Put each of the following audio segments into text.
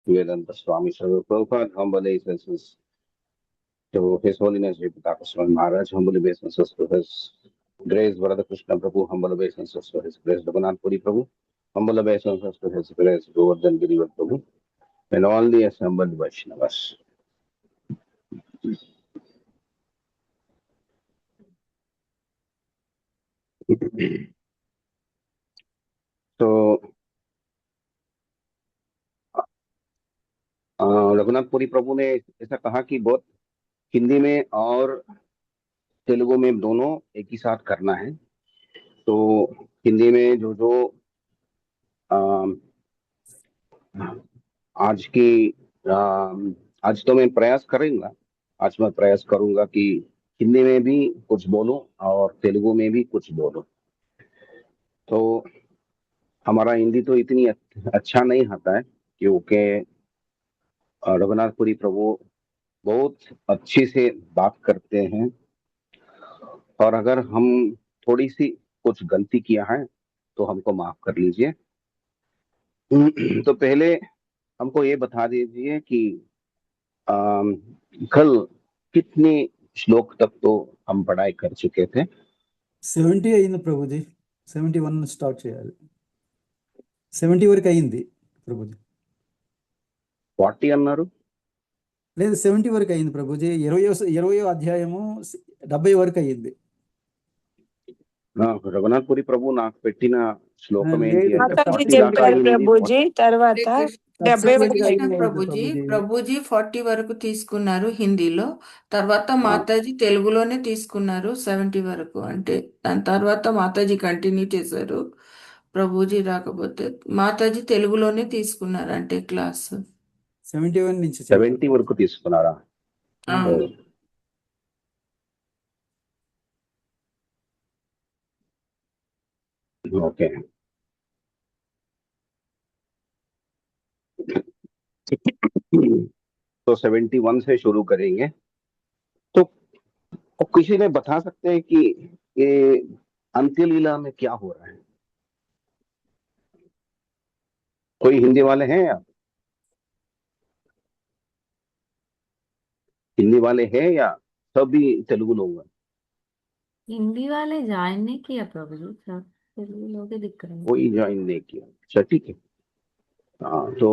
Vedanta Swami Srila Prabhupada humble obeisances to His Holiness Jayapataka Swami Maharaj, humble obeisances to His Grace Varada Krishna Prabhu, humble obeisances to His Grace Raghunath Puri Prabhu, humble obeisances to His Grace Govardhan Girivar Prabhu, and all the assembled Vaishnavas. So, Raghunath Puri प्रभु ने ऐसा कहा कि बहुत हिंदी में और तेलुगु में दोनों एक ही साथ करना है। तो हिंदी में जो जो आज तो मैं प्रयास करूंगा, आज मैं प्रयास करूंगा कि हिंदी में भी कुछ बोलूं और तेलुगु में भी कुछ बोलूं। तो हमारा हिंदी तो इतनी अच्छा नहीं आता है क्योंकि रघुनाथपुरी प्रभु बहुत अच्छे से बात करते हैं, और अगर हम थोड़ी सी कुछ गलती किया है तो हमको माफ कर लीजिए। तो पहले हमको ये बता दीजिए कि कल कितने श्लोक तक तो हम पढ़ाई कर चुके थे? 70 అయింది ప్రభుజీ, 71 స్టార్ట్ చేయాలి. 70 వరకు అయింది ప్రభుజీ. 40 అన్నారు? లేదు, 70 వరకు అయింది ప్రభుజీ. 20వ అధ్యాయము 70 వరకు అయింది. రఘునాథపురి ప్రభు నాకు పెట్టిన శ్లోకం ఏంటి ప్రభుజీ తర్వాత ప్రభుజీ 40 వరకు తీసుకున్నారు హిందీలో, తర్వాత మాతాజీ తెలుగులోనే తీసుకున్నారు 70 వరకు. అంటే దాని తర్వాత మాతాజీ కంటిన్యూ చేశారు. ప్రభుజీ రాకపోతే మాతాజీ తెలుగులోనే తీసుకున్నారు, అంటే క్లాస్ 71 నుంచి 70 వరకు తీసుకున్నారా? ओके, तो 71 से शुरू करेंगे। तो किसी ने बता सकते हैं कि ये अंत्य लीला में क्या हो रहा है? कोई हिंदी वाले हैं? आप हिंदी वाले हैं या सभी तेलुगु लोग हैं? हिंदी वाले ज्वाइन नहीं किया प्रभु जी, सब तेलुगु लोग ही दिख रहे हैं। कोई ज्वाइन नहीं किया? अच्छा, ठीक है। तो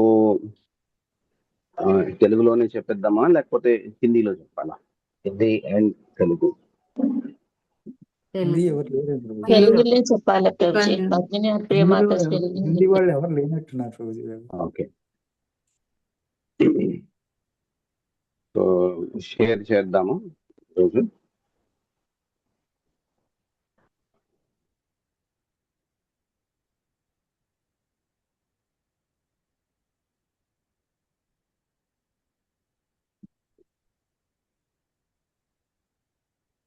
తెలుగులోనే చెప్పేద్దామా లేకపోతే హిందీలో చెప్పాలా? హిందీ అండ్ తెలుగు. తెలుగులో చెప్పాలి ప్రభుజీ. హిందీ వాళ్ళు ఎవరు లేనట్టున్నారు ప్రభుజీ. ఓకే, సో షేర్ చేద్దాము రోజు.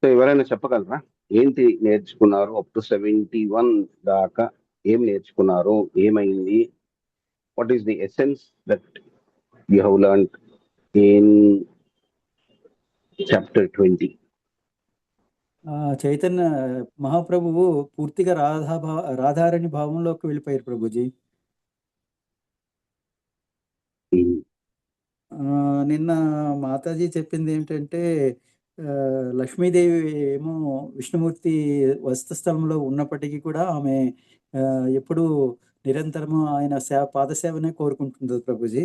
సో ఎవరైనా చెప్పగలరా ఏంటి నేర్చుకున్నారు? అప్ టు 71 దాకా ఏం నేర్చుకున్నారు? ఏమైంది? What is the essence that you have learned in chapter 20? Chaitanya Mahaprabhu పూర్తిగా రాధారాణి భావంలోకి వెళ్ళిపోయారు ప్రభుజీ. నిన్న మాతాజీ చెప్పింది ఏమిటంటే, లక్ష్మీదేవి ఏమో విష్ణుమూర్తి వస్తస్థలంలో ఉన్నప్పటికీ కూడా ఆమె ఎప్పుడు నిరంతరము ఆయన పాదసేవనే కోరుకుంటుంది ప్రభుజీ.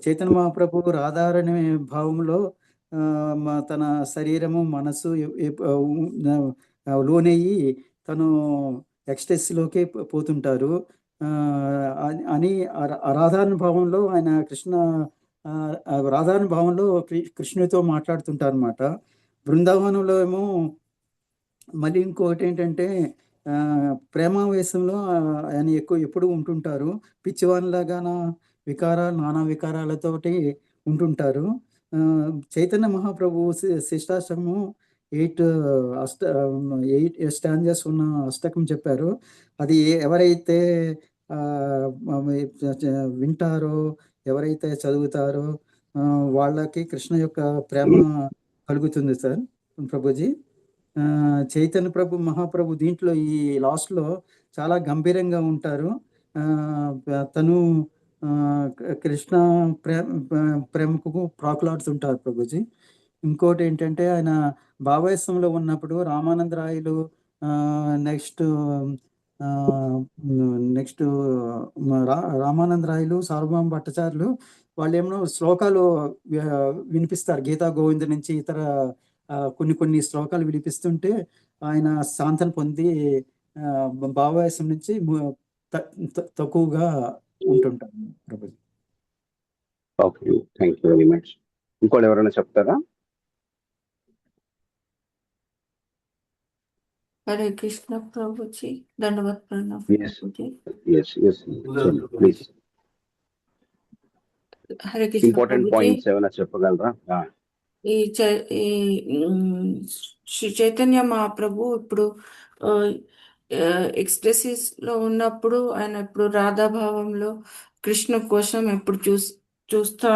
చైతన్య మహాప్రభు రాధారాణి భావంలో తన శరీరము మనసు లోనయ్యి తను ఎక్స్టెస్లోకి పోతుంటారు అని రాధారాణి భావంలో ఆయన రాధారాణి భావంలో కృష్ణుడితో మాట్లాడుతుంటారు అన్నమాట. బృందావనంలో ఏమో మళ్ళీ ఇంకొకటి ఏంటంటే ప్రేమావేశంలో ఆయన ఎప్పుడు ఉంటుంటారు. పిచ్చివానిలాగా నానా వికారాలతోటి ఉంటుంటారు. చైతన్య మహాప్రభు శిష్టాష్టకము 8 స్టాంజెస్ ఉన్న అష్టకం చెప్పారు. అది ఎవరైతే వింటారో, ఎవరైతే చదువుతారో వాళ్ళకి కృష్ణ యొక్క ప్రేమ కలుగుతుంది సార్ ప్రభుజీ. చైతన్య ప్రభు మహాప్రభు దీంట్లో ఈ లాస్ట్లో చాలా గంభీరంగా ఉంటారు. తను కృష్ణ ప్రేమకు ప్రాకులాడుతుంటారు ప్రభుజీ. ఇంకోటి ఏంటంటే ఆయన భావయస్వంలో ఉన్నప్పుడు రామానందరాయలు నెక్స్ట్ నెక్స్ట్ రామానందరాయలు సార్వభౌమ భట్టాచార్యులు వాళ్ళు ఏమో శ్లోకాలు వినిపిస్తారు గీతా గోవింద నుంచి ఇతర కొన్ని శ్లోకాలు వినిపిస్తుంటే ఆయన శాంతం పొంది భావయస్వం నుంచి తక్కువగా ఉంటుంటారు Prabhuji. Okay, thank you very much. ఇంకోటి ఎవరైనా చెప్తారా? Hare Krishna Prabhuji, దండవత్ Pranam Yes. Prabhuji. Yes, please. Hare Krishna important Prabhuji. Points ఏమైనా చెప్పగలరా? శ్రీ చైతన్య మహాప్రభు ఇప్పుడు ఎక్స్ప్రెసిస్ లో ఉన్నప్పుడు ఆయన ఇప్పుడు రాధాభావంలో కృష్ణ కోసం ఎప్పుడు చూస్తా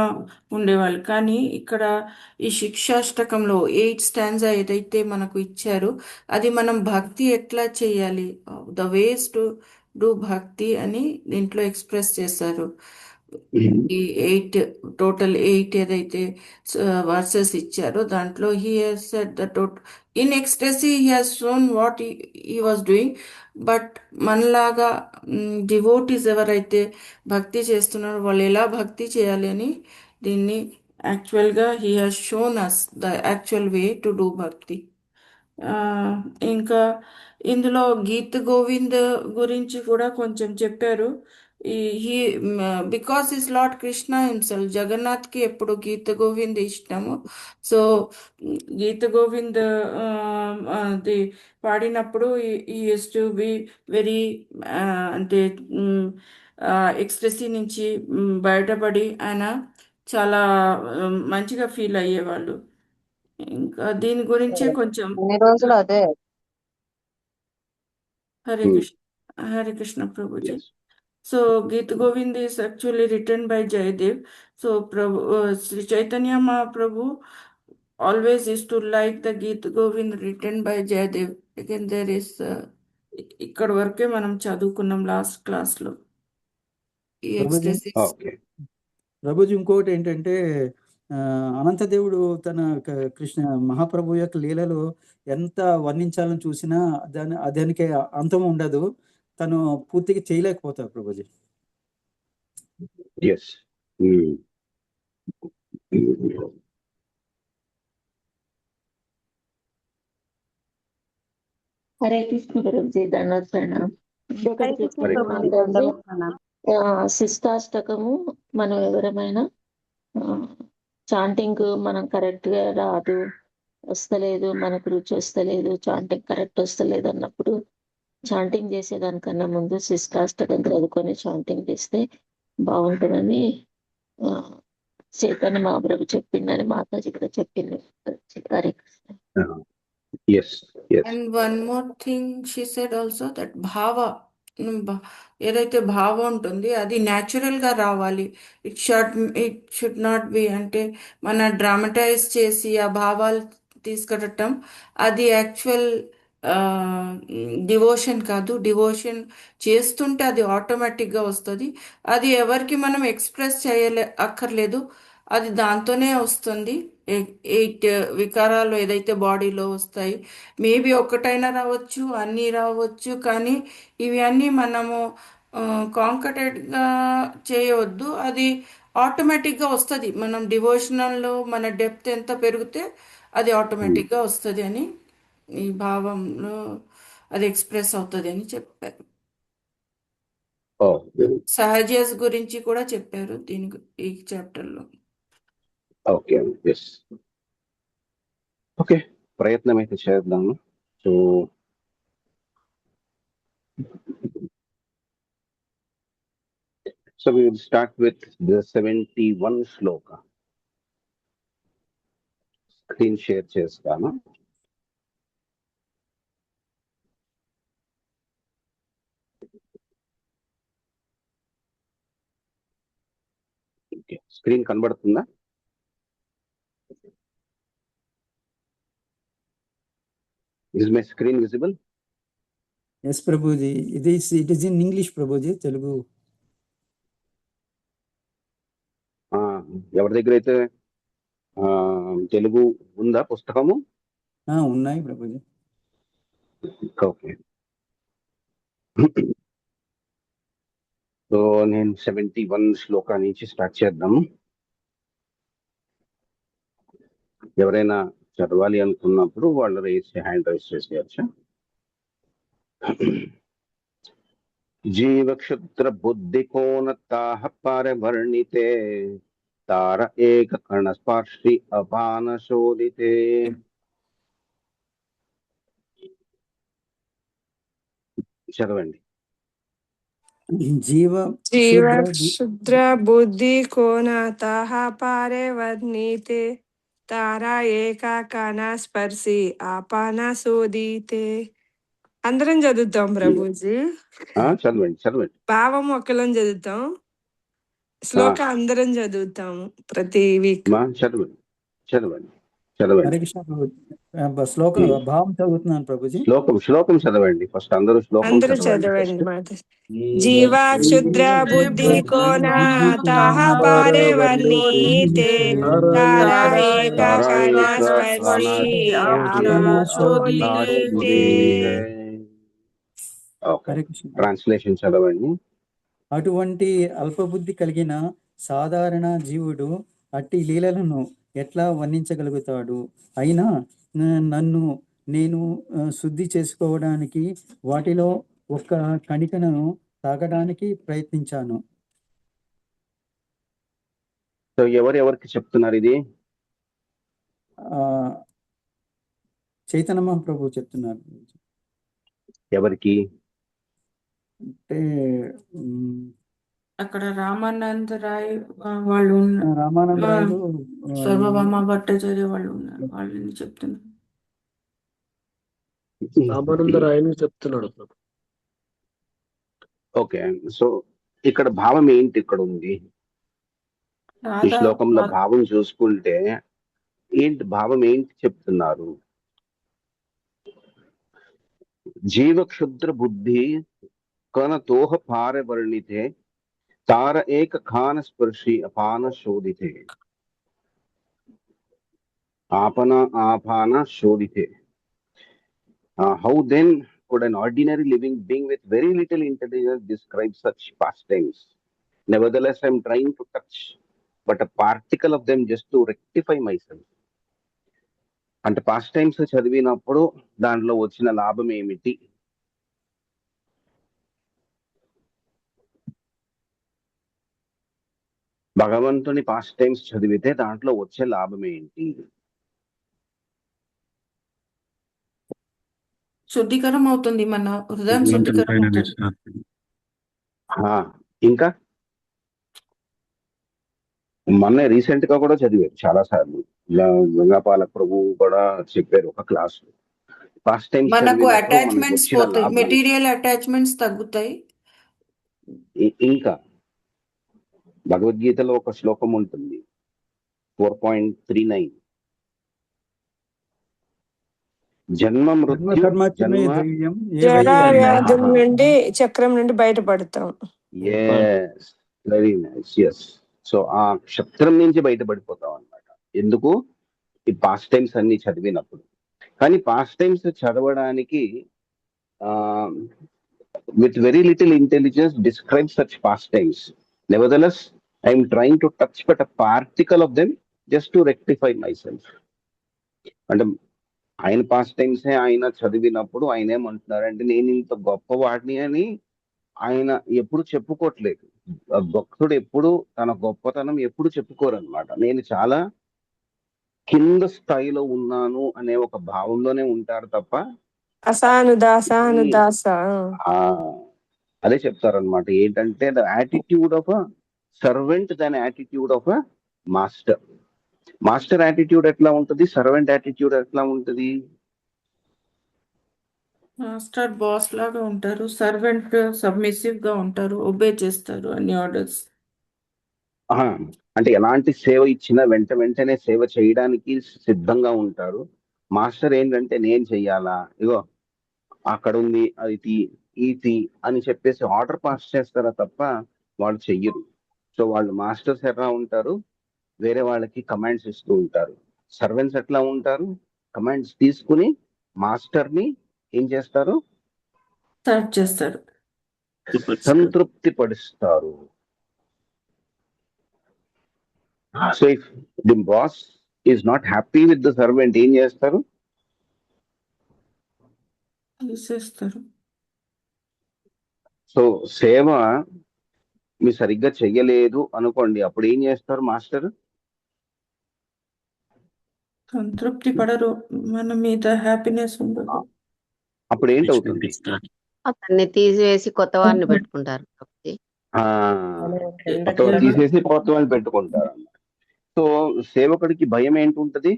ఉండేవాళ్ళు. కానీ ఇక్కడ ఈ శిక్షాష్టకంలో 8 స్టాంజా ఏదైతే మనకు ఇచ్చారో అది మనం భక్తి ఎట్లా చేయాలి, ద వేస్ టు డూ భక్తి అని దీంట్లో ఎక్స్ప్రెస్ చేశారు. ఈ 8 టోటల్ 8 ఏదైతే వర్సెస్ ఇచ్చారో దాంట్లో he has said the total in ecstasy he has shown what he was doing. But మనలాగా డివోటీస్ ఎవరైతే భక్తి చేస్తున్నారో వాళ్ళు ఎలా భక్తి చేయాలి అని దీన్ని యాక్చువల్గా he has shown us the actual way to do bhakti. ఇంకా ఇందులో గీత గోవింద్ గురించి కూడా కొంచెం చెప్పారు. He because is lord Krishna himself, జగన్నాథ్కి ఎప్పుడు గీత గోవింద్ ఇష్టము. సో గీత గోవింద్ అది పాడినప్పుడు ఈ యూస్ టు బి వెరీ అంటే ఎక్స్ప్రెసివ్ నుంచి బయటపడి ఆయన చాలా మంచిగా ఫీల్ అయ్యేవాళ్ళు. ఇంకా దీని గురించే కొంచెం అన్ని రోజులు అదే. Hare Krishna, Hare Krishna Prabhuji. Yes. So Gita Govind is actually written by Jayadev. So Sri Chaitanya Mahaprabhu always used to like the Gita Govind written by Jayadev. Again there is ఇక్కడ వరకే మనం చదువుకున్నాం లాస్ట్ క్లాస్ లో ఈ ఎక్స్టెసిస్. ఓకే ప్రభుజీ ఇంకోటి ఏంటంటే అనంతదేవుడు తన కృష్ణ మహాప్రభు యొక్క లీలలో ఎంత వర్ణించాలని చూసినా దానికి అంతం ఉండదు. తను పూర్తిగా చేయలేకపోతారు ప్రభుజీ. ఎస్. హరే కృష్ణ గురుజీ, దండవత్ ప్రణామ్. శిష్టాష్టకము మనం ఎవరమైనా చాంటింగ్ మనం కరెక్ట్ గా రాదు, వస్తలేదు, మనకు రుచి వస్తలేదు, చాంటింగ్ కరెక్ట్ వస్తలేదు అన్నప్పుడు చాంటింగ్ చేసేదానికన్నా ముందు శిష్టాష్టకం చదువుకొని చాంటింగ్ చేస్తే బాగుంటుందని చైతన్య మహాప్రభు చెప్పిందని మాతాజీ కూడా చెప్పింది. Hare Krishna. And one more thing she said also that bhava, ఏదైతే భావం ఉంటుంది అది న్యాచురల్ గా రావాలి. ఇట్ షుడ్ నాట్ బి అంటే మన డ్రామటైజ్ చేసి ఆ భావాలు తీసుకురటం అది యాక్చువల్ డివోషన్ కాదు. డివోషన్ చేస్తుంటే అది ఆటోమేటిక్గా వస్తుంది. అది ఎవరికి మనం ఎక్స్ప్రెస్ అక్కర్లేదు, అది దాంతోనే వస్తుంది. 8 వికారాలు ఏదైతే బాడీలో వస్తాయి, మేబీ ఒకటైనా రావచ్చు, అన్నీ రావచ్చు, కానీ ఇవి అన్నీ మనము కాంకటెడ్గా చేయవద్దు. అది ఆటోమేటిక్గా వస్తుంది. మనం డివోషనల్లో మన డెప్త్ ఎంత పెరిగితే అది ఆటోమేటిక్గా వస్తుంది అని ఈ భావంలో అది ఎక్స్ప్రెస్ అవుతుంది అని చెప్పారు. సహజస్ గురించి కూడా చెప్పారు ఈ చాప్టర్లో. Okay, yes. ఓకే, ప్రయత్నం అయితే చేద్దాము. So we will start with the 71 శ్లోక. స్క్రీన్ షేర్ చేస్తాను. స్క్రీన్ కనబడుతుందా? Is my screen visible? Yes Prabhuji. It is in English Prabhuji, Telugu ఎవరి దగ్గర అయితే తెలుగు ఉందా పుస్తకము? ఉన్నాయి ప్రభుజీ. ఓకే. సో నేను 71 శ్లోకా నుంచి స్టార్ట్ చేద్దాము. ఎవరైనా చదవాలి అనుకున్నప్పుడు వాళ్ళు హ్యాండ్ రైజ్ చేసేయచ్చు. జీవక్షుద్ర బుద్ధి కోనతాః పారవర్ణితే తార ఏక కణ స్పార్షి అపాన శోధితే. చదవండి. జీవ జీవ క్షుద్ర క్షుద్ర బుద్ధి కోణతః పారే వర్ణితే తారా ఏకా కణ స్పర్శి ఆపాన శోధితే. అందరం చదువుతాం ప్రభుజీ. చదవండి చదవండి. భావం ఒకలం చదువుతాం, శ్లోక అందరం చదువుతాము ప్రతి వీక్. చదవండి చదవండి చదవండి. హరే కృష్ణ ప్రభుజీ. శ్లోక భావం చదువుతున్నాను ప్రభుజీ. శ్లోకం చదవండి ఫస్ట్. అందరూ శ్లోకం అందరూ చదవండి చదవండి మాట. జీవ క్షుద్ర బుద్ధి కోణతః పారే వర్ణితే తారా ఏకా కణ స్పర్శి ఆపాన శోధితే. హరే కృష్ణ. ట్రాన్స్లేషన్ చదవండి. అటువంటి అల్పబుద్ధి కలిగిన సాధారణ జీవుడు అట్టి లీలలను ఎట్లా వర్ణించగలుగుతాడు? అయినా నన్ను నేను శుద్ధి చేసుకోవడానికి వాటిలో ఒక్క కణికను తాగడానికి ప్రయత్నించాను. సో ఎవరికి చెప్తున్నారు ఇది? చైతన్య మహాప్రభు చెప్తున్నారు. ఎవరికి అంటే అక్కడ రామానంద రాయ్ వాళ్ళు ఉన్నారు, రామానంద రాయలు, సర్వభౌమ భట్టాచార్య వాళ్ళు ఉన్నారు, వాళ్ళని చెప్తున్నారు. రామానంద రాయని చెప్తున్నాడు. ఓకే. సో ఇక్కడ భావం ఏంటి? ఇక్కడ ఉంది ఈ శ్లోకంలో భావం చూసుకుంటే ఏంటి భావం ఏంటి చెప్తున్నారు? జీవ క్షుద్ర బుద్ధి కనతోహ పారవర్ణితే తార ఏక ఖాన స్పర్శి అపాన శోధితే. ఆపాన శోధితే. How then could an ordinary living being with very little intelligence describe such pastimes? Nevertheless, I am trying to touch but a particle of them just to rectify myself. అంటే పాస్ట్ టైమ్స్ చదివినప్పుడు దాంట్లో వచ్చిన లాభం ఏమిటి? భగవంతుని past times చదివితే దాంట్లో వచ్చే లాభం ఏంటి? శుద్ధీకరం అవుతుంది, మన హృదయం శుద్ధీకరం అవుతుంది. ఇంకా మొన్న రీసెంట్ గా కూడా చదివారు చాలా సార్లు. గంగాపాల ప్రభు కూడా చెప్పారు ఒక క్లాస్. పాస్ట్ టైం మనకు అటాచ్మెంట్స్ పోతాయి, మెటీరియల్ అటాచ్మెంట్స్ తగ్గుతాయి. ఇంకా భగవద్గీతలో ఒక శ్లోకం ఉంటుంది 4.39. జన్మ మృత్యు జరా వ్యాధుల నుండి చక్రం నుండి బయటపడతాం. Very nice. ఎస్. సో ఆ క్షత్రం నుంచి బయటపడిపోతాం అన్నమాట. ఎందుకు? ఈ పాస్ట్ టైమ్స్ అన్ని చదివినప్పుడు. కానీ పాస్ట్ టైమ్స్ చదవడానికి with very little intelligence describe such pastimes. Nevertheless, I am trying to touch but a particle of them just to rectify myself. అంటే ఆయన పాస్ట్ టైమ్స్ ఆయన చదివినప్పుడు ఆయన ఏమంటున్నారంటే నేను ఇంత గొప్పవాడిని అని ఆయన ఎప్పుడు చెప్పుకోవట్లేదు. భక్తుడు ఎప్పుడు తన గొప్పతనం ఎప్పుడు చెప్పుకోరు అనమాట. నేను చాలా కింద స్థాయిలో ఉన్నాను అనే ఒక భావంలోనే ఉంటారు తప్ప అదే చెప్తారనమాట. ఏంటంటే the attitude of a servant దాని attitude of a master. Master attitude ఎట్లా ఉంటుంది? సర్వెంట్ యాటిట్యూడ్ ఎట్లా ఉంటుంది? మాస్టర్ బాస్ లాగా ఉంటారు, సర్వెంట్ సబ్మిసివ్ గా ఉంటారు, ఒబే చేస్తారు అన్ని ఆర్డర్స్. అంటే ఎలాంటి సేవ ఇచ్చినా వెంటనే సేవ చేయడానికి సిద్ధంగా ఉంటారు. మాస్టర్ ఏంటంటే నేను చెయ్యాలా, ఇగో అక్కడ ఉంది అది ఇది అని చెప్పేసి ఆర్డర్ పాస్ చేస్తారా తప్ప వాళ్ళు చెయ్యరు. సో వాళ్ళు మాస్టర్స్ ఎలా ఉంటారు? వేరే వాళ్ళకి కమాండ్స్ ఇస్తూ ఉంటారు. సర్వెంట్స్ ఎట్లా ఉంటారు? కమాండ్స్ తీసుకుని మాస్టర్ ని ఏం చేస్తారు? స్టార్ట్ చేస్తారు. సంతృప్తి పరుస్తారు. So if the boss is not happy with the servant, ఏం చేస్తారు? తీసేస్తారు. సో సేవ మీరు సరిగ్గా చెయ్యలేదు అనుకోండి, అప్పుడు ఏం చేస్తారు మాస్టర్? సంతృప్తి పడరు, మన మీద హ్యాపీనెస్ ఉండదు. అప్పుడు ఏంటవుతుంది? అతన్ని తీసివేసి కొత్త వారిని పెట్టుకుంటారు ప్రభుజీ. ఆ కొత్త వాళ్ళు తీసేసి కొత్త వాళ్ళు పెట్టుకుంటారు అన్నమాట. సో సేవకుడికి భయం ఏంటుంటది?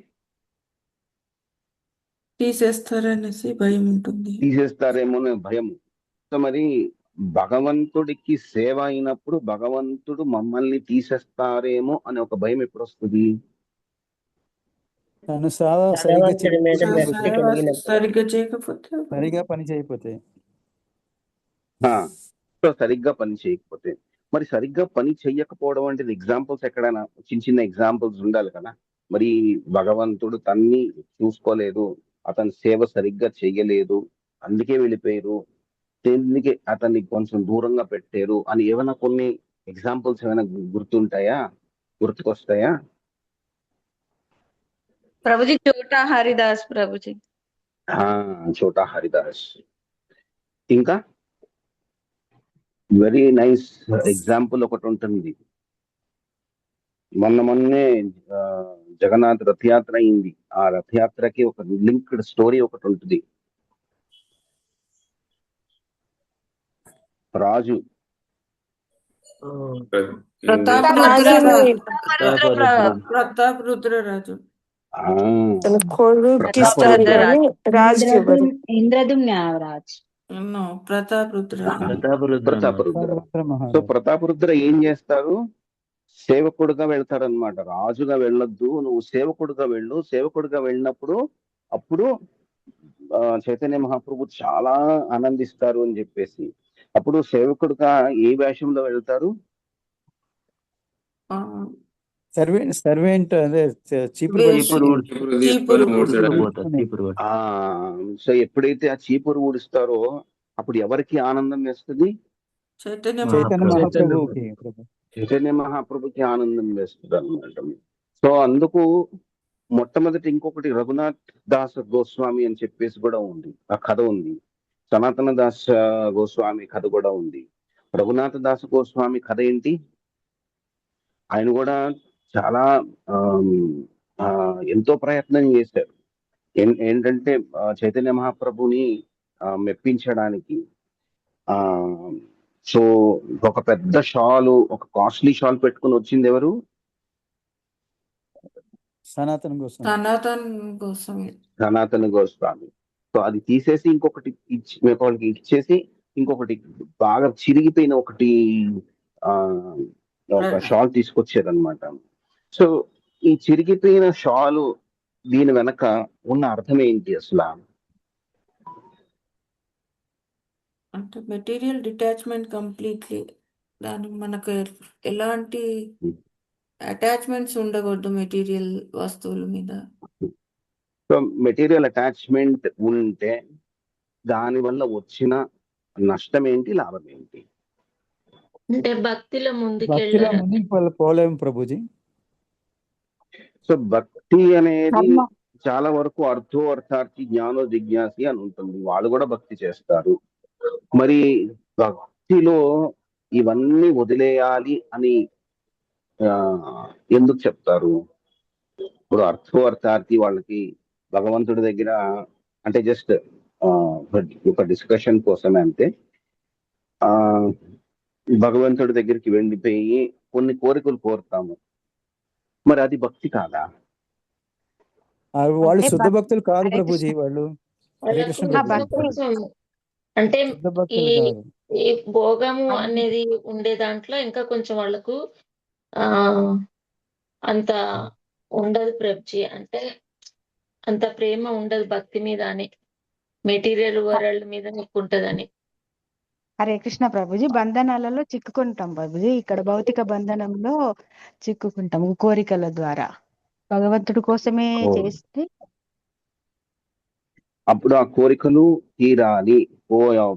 తీసేస్తారనేసి భయం ఉంటుంది. తీసేస్తారేమో అనే భయం. సో మరి భగవంతుడికి సేవ అయినప్పుడు భగవంతుడు మమ్మల్ని తీసేస్తారేమో అనే ఒక భయం ఎప్పుడు వస్తుంది? తను సరిగ్గా భగవంతుడి మీద చేయకపోతే, భక్తి సేవ కలిగినప్పుడు సరిగ్గా చేయకపోతే సరిగా పని చేయకపోతే. సో సరిగ్గా పని చేయకపోతే, మరి సరిగ్గా పని చెయ్యకపోవడం అంటే ఎగ్జాంపుల్స్ ఎక్కడైనా చిన్న చిన్న ఎగ్జాంపుల్స్ ఉండాలి కదా. మరి భగవంతుడు తన్ని చూసుకోలేదు, అతని సేవ సరిగ్గా చెయ్యలేదు, అందుకే వెళ్ళిపోయారు, దీనికి అతన్ని కొంచెం దూరంగా పెట్టారు అని ఏమైనా కొన్ని ఎగ్జాంపుల్స్ ఏమైనా గుర్తుంటాయా, గుర్తుకొస్తాయా? ప్రభుజీ చోటా హరిదాస్ ప్రభుజీ. చోటా హరిదాస్. ఇంకా వెరీ నైస్ ఎగ్జాంపుల్ ఒకటి ఉంటుంది. మొన్నే జగన్నాథ్ రథయాత్ర అయింది. ఆ రథయాత్రకి ఒక లింక్డ్ స్టోరీ ఒకటి ఉంటుంది. రాజు ప్రతాప్ రుద్రరాజు. తన కొడుకు ఇస్తారని రాజు ఎవరు? ఇంద్రదుమ్నావరాజ్. ప్రతాప్ రుద్రరాజు. సో ప్రతాప్ రుద్ర ఏం చేస్తారు? సేవకుడుగా వెళ్తారనమాట. రాజుగా వెళ్ళొద్దు, నువ్వు సేవకుడుగా వెళ్ళు. సేవకుడుగా వెళ్ళినప్పుడు అప్పుడు చైతన్య మహాప్రభు చాలా ఆనందిస్తారు అని చెప్పేసి, అప్పుడు సేవకుడుగా ఏ వేషంలో వెళ్తారు? సర్వెంట్ అదే సో ఎప్పుడైతే ఆ చీపురు ఊడిస్తారో అప్పుడు ఎవరికి ఆనందం వేస్తుంది? చైతన్య మహాప్రభుకి ఆనందం వేస్తుంది అనమాట. సో అందుకు మొట్టమొదటి ఇంకొకటి రఘునాథ్ దాస్ గోస్వామి అని చెప్పేసి కూడా ఉంది, ఆ కథ ఉంది. సనాతన దాస్ గోస్వామి కథ కూడా ఉంది. రఘునాథ దాస్ గోస్వామి కథ ఏంటి? ఆయన కూడా చాలా ఎంతో ప్రయత్నం చేశారు. ఏంటంటే చైతన్య మహాప్రభుని మెప్పించడానికి. సో ఒక పెద్ద షాలు, ఒక కాస్ట్లీ షాల్ పెట్టుకుని వచ్చింది ఎవరు? సనాతన గోస్వామి. సో అది తీసేసి ఇంకొకటి వాళ్ళకి ఇచ్చేసి ఇంకొకటి బాగా చిరిగిపోయిన ఒకటి ఒక షాల్ తీసుకొచ్చారు అనమాట. సో ఈ చిరిగిపోయిన షాలు దీని వెనక ఉన్న అర్థం ఏంటి అసలు? అంటే మెటీరియల్ డిటాచ్మెంట్ కంప్లీట్లీ. దానికి మనకు ఎలాంటి అటాచ్మెంట్స్ ఉండకూడదు మెటీరియల్ వస్తువుల మీద. సో మెటీరియల్ అటాచ్మెంట్ ఉంటే దాని వల్ల వచ్చిన నష్టం ఏంటి, లాభం ఏంటి? అంటే భక్తిలో ముందుకు పోలేము ప్రభుజీ. సో భక్తి అనేది చాలా వరకు అర్థార్థి జ్ఞానో జిజ్ఞాసి అని ఉంటుంది. వాళ్ళు కూడా భక్తి చేస్తారు. మరి భక్తిలో ఇవన్నీ వదిలేయాలి అని ఎందుకు చెప్తారు? ఇప్పుడు అర్థార్థి వాళ్ళకి భగవంతుడి దగ్గర అంటే జస్ట్ ఒక డిస్కషన్ కోసమే అంతే. భగవంతుడి దగ్గరికి వెళ్ళిపోయి కొన్ని కోరికలు కోరుతాము, మరి అది భక్తి కాదా? వాళ్ళు శుద్ధ భక్తులు కాదు ప్రభుజీ. వాళ్ళు అంటే ఈ భోగము అనేది ఉండే దాంట్లో ఇంకా కొంచెం వాళ్ళకు అంత ఉండదు ప్రభుజీ. అంటే అంత ప్రేమ ఉండదు భక్తి మీద అని, మెటీరియల్ వరల్డ్ మీద ఎక్కువ ఉంటదని. హరే కృష్ణ ప్రభుజీ. బంధనాలలో చిక్కుకుంటాం ప్రభుజీ. ఇక్కడ భౌతిక బంధనంలో చిక్కుకుంటాం కోరికల ద్వారా. భగవంతుడి కోసమే కో- చేస్తే అప్పుడు ఆ కోరికలు తీరాలి,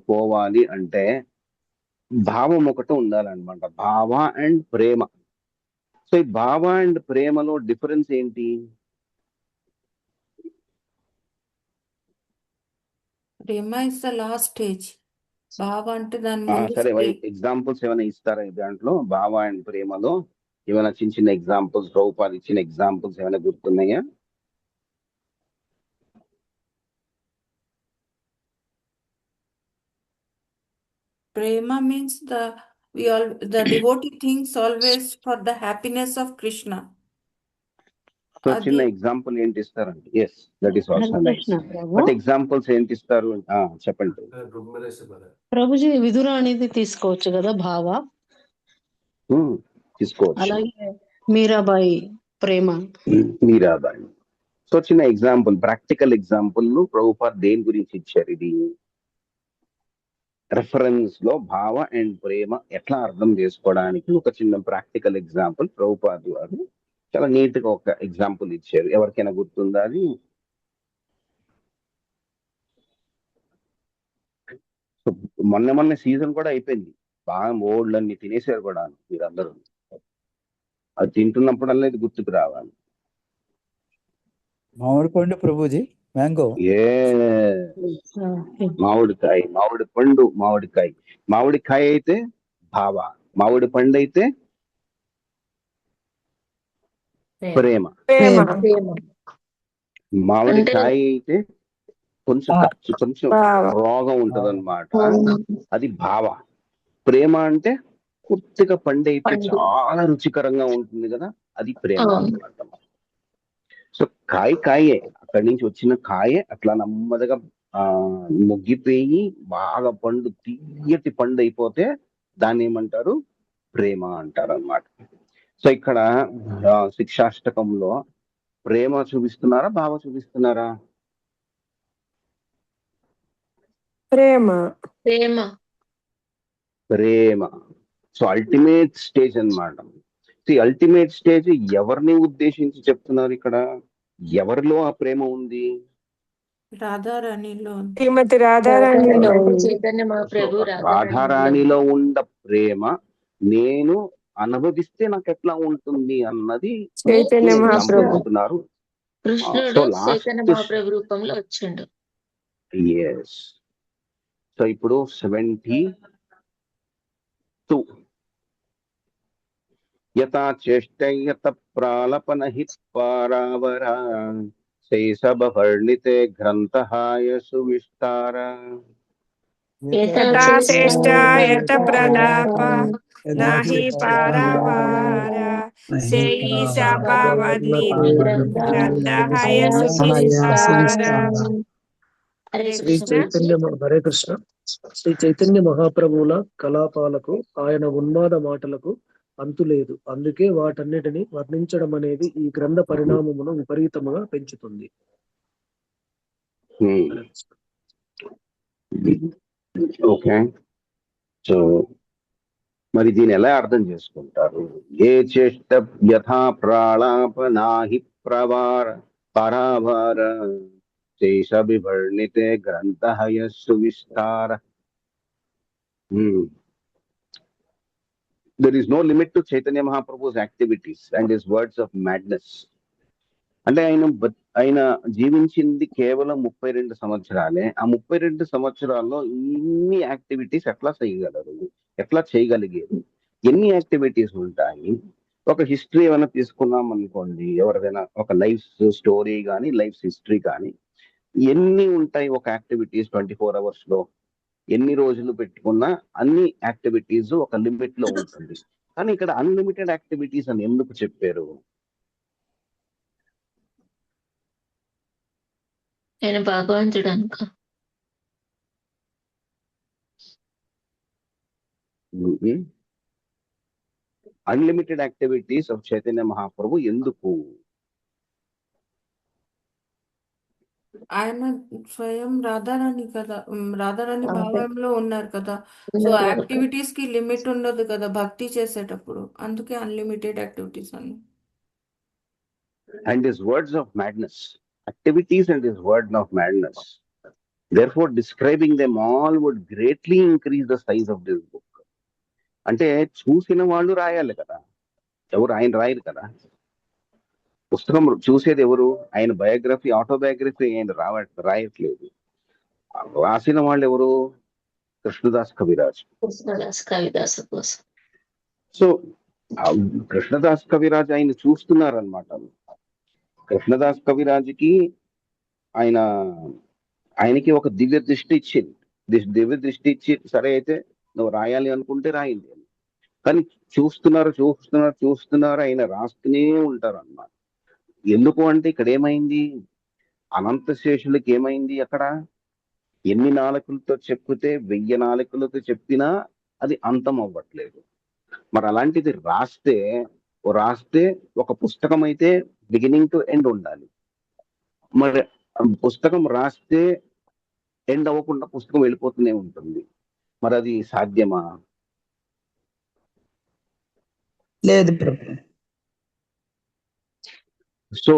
పోవాలి అంటే భావం ఒకటి ఉండాలన్నమాట. భావ అండ్ ప్రేమ. సో ఈ భావ అండ్ ప్రేమలో డిఫరెన్స్ ఏంటి? ప్రేమ ఇస్ ద లాస్ట్ స్టేజ్. భావ అంటే దాని ముందు సరే, స్టేజ్. ఎగ్జాంపుల్స్ ఏమైనా ఇస్తారా ఈ దాంట్లో? భావ అండ్ ప్రేమలో ఏమైనా చిన్న చిన్న ఎగ్జాంపుల్స్, ప్రభుపాద ఇచ్చిన ఎగ్జాంపుల్స్ ఏమైనా గుర్తున్నాయా? Prema means the devotee thinks always for the happiness of Krishna. So అది చిన్న ఎగ్జాంపుల్ ఏంటి ఇస్తారండి? Yes, that is Hare also nice. Krishna Prabhu. But examples ఏంటి ఇస్తారు? చెప్పండి. ప్రభుజీ విదుర అనేది తీసుకోవచ్చు కదా భావ. తీసుకోవచ్చు. అలాగే మీరాబాయి ప్రేమ. మీరాబాయి. సో చిన్న ఎగ్జాంపుల్, ప్రాక్టికల్ ఎగ్జాంపుల్ ప్రభుపాద దేని గురించి ఇచ్చారు? ఇది రెఫరెన్స్ లో భావ అండ్ ప్రేమ ఎట్లా అర్థం చేసుకోవడానికి ఒక చిన్న ప్రాక్టికల్ ఎగ్జాంపుల్ ప్రభుపాద వారు చాలా నీట్ గా ఒక ఎగ్జాంపుల్ ఇచ్చారు. ఎవరికైనా గుర్తుందా అది? సో మొన్న సీజన్ కూడా అయిపోయింది, బాగా ఓల్డ్లన్నీ తినేసారు కూడా మీరందరూ. అది తింటున్నప్పుడల్లా ఇది గుర్తుకు రావాలి. మామిడి పండు ప్రభుజీ, మ్యాంగో. ఏ మామిడికాయ, మామిడి పండు, మామిడికాయ. మామిడికాయ అయితే భావ, మామిడి పండు అయితే ప్రేమ. ప్రేమ. మామిడికాయ అయితే కొంచెం కొంచెం భావ. రోగం ఉంటదన్నమాట, అది భావ. ప్రేమ అంటే పూర్తిగా పండు అయితే చాలా రుచికరంగా ఉంటుంది కదా, అది ప్రేమ అన్నమాట. సో కాయే, అక్కడి నుంచి వచ్చిన కాయే అట్లా నెమ్మదిగా ముగ్గిపోయి బాగా పండు, తీయటి పండు అయిపోతే దాన్ని ఏమంటారు? ప్రేమ అంటారు అన్నమాట. సో ఇక్కడ శిక్షాష్టకంలో ప్రేమ చూపిస్తున్నారా, భావ చూపిస్తున్నారా? ప్రేమ. ప్రేమ. ప్రేమ. సో అల్టిమేట్ స్టేజ్ అన్నమాట. అల్టిమేట్ స్టేజ్ ఎవరిని ఉద్దేశించి చెప్తున్నారు ఇక్కడ? ఎవరిలో ఆ ప్రేమ ఉంది? రాధారాణిలో ఉంది. శ్రీమతి రాధారాణిలో ఉంది. చైతన్య మహాప్రభు రాధారాణిలో ఉన్న ప్రేమ నేను అనుభవిస్తే నాకు ఎట్లా ఉంటుంది అన్నది చైతన్య ఎగ్జాంపుల్ మహాప్రభు. చెప్తున్నారు. కృష్ణుడు చైతన్య మహాప్రభు రూపంలో వచ్చిండు. ఎస్. సో ఇప్పుడు 72 యథా చేష్టయత ప్రాలపన హిత్ పారావర శైశవర్ణితే గ్రంథహాయ సువిస్తార. యథా శ్రేష్ట యత ప్రలాప నాహి పారావార శైశవర్ణి గ్రంథహాయ సువిస్తార. హరే శ్రీ కృష్ణ. హరే కృష్ణ. శ్రీ చైతన్య మహాప్రభువుల కలాపాలకు, ఆయన ఉన్మాద మాటలకు అంతులేదు. అందుకే వాటన్నిటిని వర్ణించడం అనేది ఈ గ్రంథ పరిణామమును విపరీతముగా పెంచుతుంది. ఓకే. సో మరి దీన్ని ఎలా అర్థం చేసుకుంటారు? ఏ చేష్ట యథా ప్రాళాపనాహి ప్రవార పరావార శేష వివర్ణితే గ్రంథహయ సువిస్తార. There is no limit to Chaitanya Mahaprabhu's activities and his words of madness. అంటే ఆయన జీవించింది కేవలం 32 సంవత్సరాలే. ఆ 32 సంవత్సరాల్లో ఇన్ని యాక్టివిటీస్ ఎట్లా చేయగలిగారు? ఎన్ని యాక్టివిటీస్ ఉంటాయి? ఒక హిస్టరీ ఏమైనా తీసుకున్నాం అనుకోండి, ఎవరిదైనా ఒక లైఫ్ స్టోరీ కానీ లైఫ్ హిస్టరీ కానీ ఎన్ని ఉంటాయి ఒక యాక్టివిటీస్ 24 hours లో? ఎన్ని రోజులు పెట్టుకున్నా అన్ని యాక్టివిటీస్ ఒక లిమిట్ లో ఉంటుంది. కానీ ఇక్కడ అన్లిమిటెడ్ యాక్టివిటీస్ అని ఎందుకు చెప్పారు? ఆయన భగవంతుడు అనుక. Unlimited activities of Chaitanya Mahaprabhu ఎందుకు? ఆయన స్వయం రాధారాణి కదా, రాధారాణి భావంలో ఉన్నారు కదా. సో ఉన్నారు కాబట్టి యాక్టివిటీస్ కి లిమిట్ ఉండదు కదా భక్తి చేసేటప్పుడు, అందుకే అన్లిమిటెడ్ యాక్టివిటీస్ అని. And his words of madness, activities and his word of madness. Therefore, describing them all would greatly increase the size of this book. అంటే చూసిన వాళ్ళు రాయాలి కదా, ఎవరు ఆయన రాయరు కదా. పుస్తకం చూసేది ఎవరు? ఆయన బయోగ్రఫీ, ఆటోబయోగ్రఫీ ఆయన రాయట్లేదు. రాసిన వాళ్ళు ఎవరు? కృష్ణదాస్ కవిరాజ్. కృష్ణదాస్ కవిదాసు కోసం. సో కృష్ణదాస్ కవిరాజ్ ఆయన చూస్తున్నారనమాట. కృష్ణదాస్ కవిరాజ్కి ఆయనకి ఒక దివ్య దృష్టి ఇచ్చింది. దివ్య దృష్టి ఇచ్చి, సరే అయితే నువ్వు రాయాలి అనుకుంటే రాయింది. కానీ చూస్తున్నారు ఆయన రాస్తూనే ఉంటారు అన్నమాట. ఎందుకు అంటే ఇక్కడ ఏమైంది, అనంతశేషులకి ఏమైంది, అక్కడ ఎన్ని నాలుకలతో చెప్తే 1000 నాలుకలతో చెప్పినా అది అంతం అవ్వట్లేదు. మరి అలాంటిది రాస్తే ఒక పుస్తకం అయితే బిగినింగ్ టు ఎండ్ ఉండాలి. మరి పుస్తకం రాస్తే ఎండ్ అవ్వకుండా పుస్తకం వెళ్ళిపోతూనే ఉంటుంది. మరి అది సాధ్యమా? లేదు ప్రభు. సో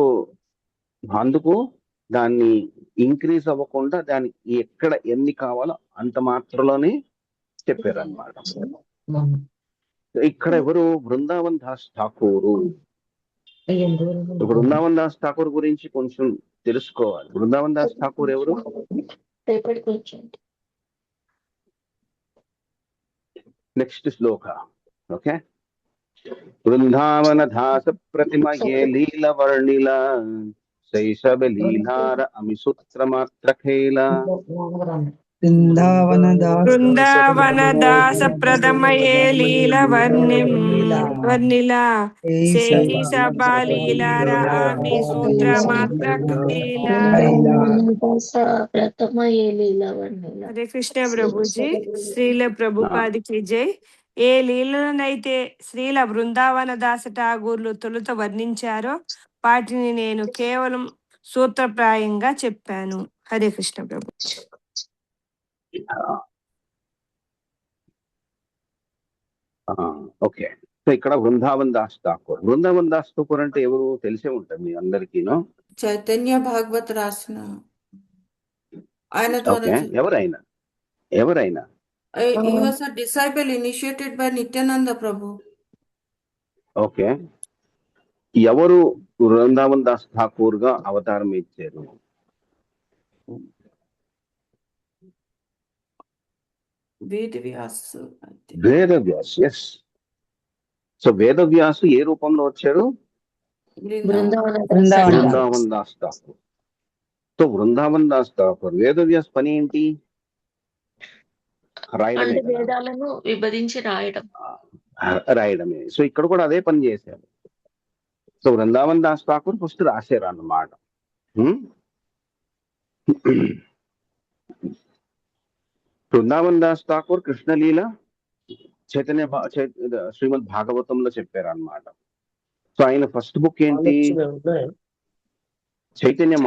అందుకు దాన్ని ఇంక్రీజ్ అవ్వకుండా దానికి ఎక్కడ ఎన్ని కావాలో అంత మాత్రంలోనే చెప్పారు అన్నమాట. ఇక్కడ ఎవరు? బృందావన్ దాస్ ఠాకూరు. బృందావన్ దాస్ ఠాకూర్ గురించి కొంచెం తెలుసుకోవాలి. బృందావన్ దాస్ ఠాకూర్ ఎవరు? నెక్స్ట్ శ్లోక. ఓకే. బృందావన దాస ప్రతిమయే లీల వర్ణిల శైశవ లీలార అమిసూత్ర మాత్ర ఖేల. బృందావన దాస ప్రథమయే లీల వర్ణిల శైశవ లీలార అమిసూత్ర మాత్ర ఖేల. హరే కృష్ణ ప్రభుజీ. శ్రీల ప్రభుపాదికి జై. ఏ లీలనైతే శ్రీల బృందావన దాస ఠాగూర్లు తొలుత వర్ణించారో వాటిని నేను కేవలం సూత్రప్రాయంగా చెప్పాను. హరే కృష్ణ ప్రభు. ఓకే. సో ఇక్కడ బృందావన్ దాస్ ఠాకూర్ అంటే ఎవరు? తెలిసే ఉంటుంది మీ అందరికీను. చైతన్య భాగవత్ రాసిన ఆయన ఓకే. ఎవరైనా he was a disciple initiated by Nityananda Prabhu. Okay. ఎవరు బృందావన్ దాస్ ఠాకూర్ గా అవతారం ఇచ్చారు? వేదవ్యాస్. ఎస్. సో వేదవ్యాసు ఏ రూపంలో వచ్చారు? బృందావన్ దాస్ ఠాకూర్. సో బృందావన్ దాస్ ఠాకూర్, వేదవ్యాస్ పని ఏంటి? వేదాలను విభజించి రాయడమే. సో ఇక్కడ కూడా అదే పని చేశారు. సో బృందావన్ దాస్ ఠాకూర్ ఫస్ట్ రాశారు అన్నమాట. బృందావన్ దాస్ ఠాకూర్ కృష్ణలీల శ్రీమద్ భాగవతంలో చెప్పారు అన్నమాట. సో ఆయన ఫస్ట్ బుక్ ఏంటి? చైతన్య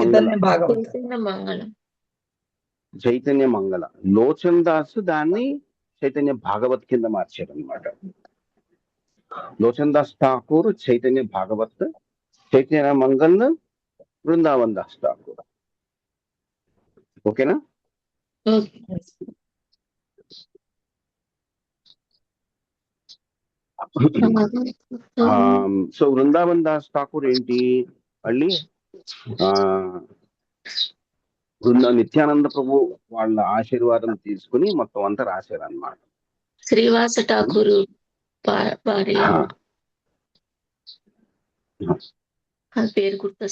మంగళ. లోచన్ దాస్ దాన్ని చైతన్య భాగవత్ కింద మార్చారు అనమాట. లోచన్ దాస్ ఠాకూర్ చైతన్య భాగవత్, చైతన్య మంగళ్ బృందావన్ దాస్ ఠాకూర్. ఓకేనా? సో బృందావన్ దాస్ ఠాకూర్ ఏంటి? మళ్ళీ నిత్యానంద ప్రభు వాళ్ళ ఆశీర్వాదం తీసుకుని మొత్తం అంతా రాశారు అన్నమాట. శ్రీవాస ఠాకూర్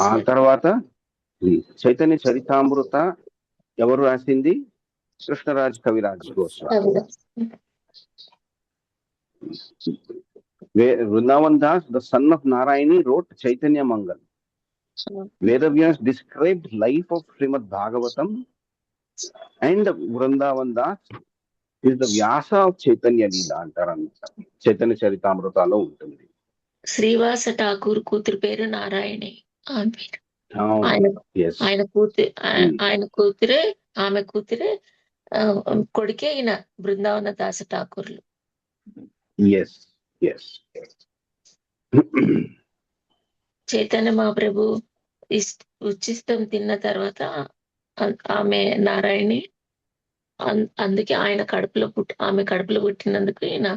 ఆ తర్వాత చైతన్య చరితామృత ఎవరు రాసింది? Krishnaraj Kaviraj Goswami. Vrindavan Das, the son of Narayani, wrote Chaitanya Mangal. Vedavyas described life of Srimad Bhagavatam, and Vrindavan Das is the Vyasa of Chaitanya Leela antaranta. Chaitanya Charitamrutalo ఉంటుంది. శ్రీవాస ఠాకూర్ కూతురు పేరు నారాయణి. ఆయన ఎస్. ఆయన కూతురే ఆమె కూతురే కొడుకే ఈయన బృందావన దాస ఠాకూర్లు. Yes yes. చైతన్య మహాప్రభు ఉచ్చిష్టం తిన్న తర్వాత ఆమె నారాయణి, అందుకే ఆమె కడుపులో పుట్టినందుకు ఈయన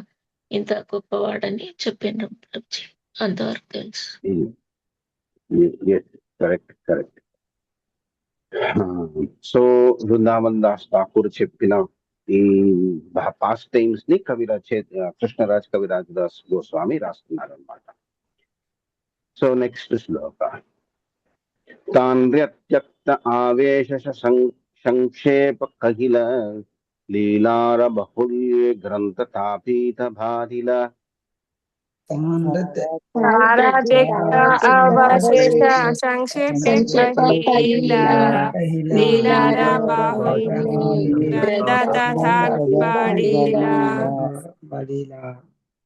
ఇంత గొప్పవాడని చెప్పిండ్రు ప్రభుజీ. అంతవరకు తెలుసు. కరెక్ట్. సో బృందావన్ దాస్ ఠాకూర్ చెప్పిన ఈ పాస్ట్ టైమ్స్ ని కృష్ణరాజ్ కవిరాజ్ దాస్ గోస్వామి రాస్తున్నారు అనమాట. సో నెక్స్ట్ శ్లోక. తాన్యత్యక్త ఆవేశ సంక్షేప కహిల లీలార బహుళ్యే గ్రంథ తాపీత బాధిల.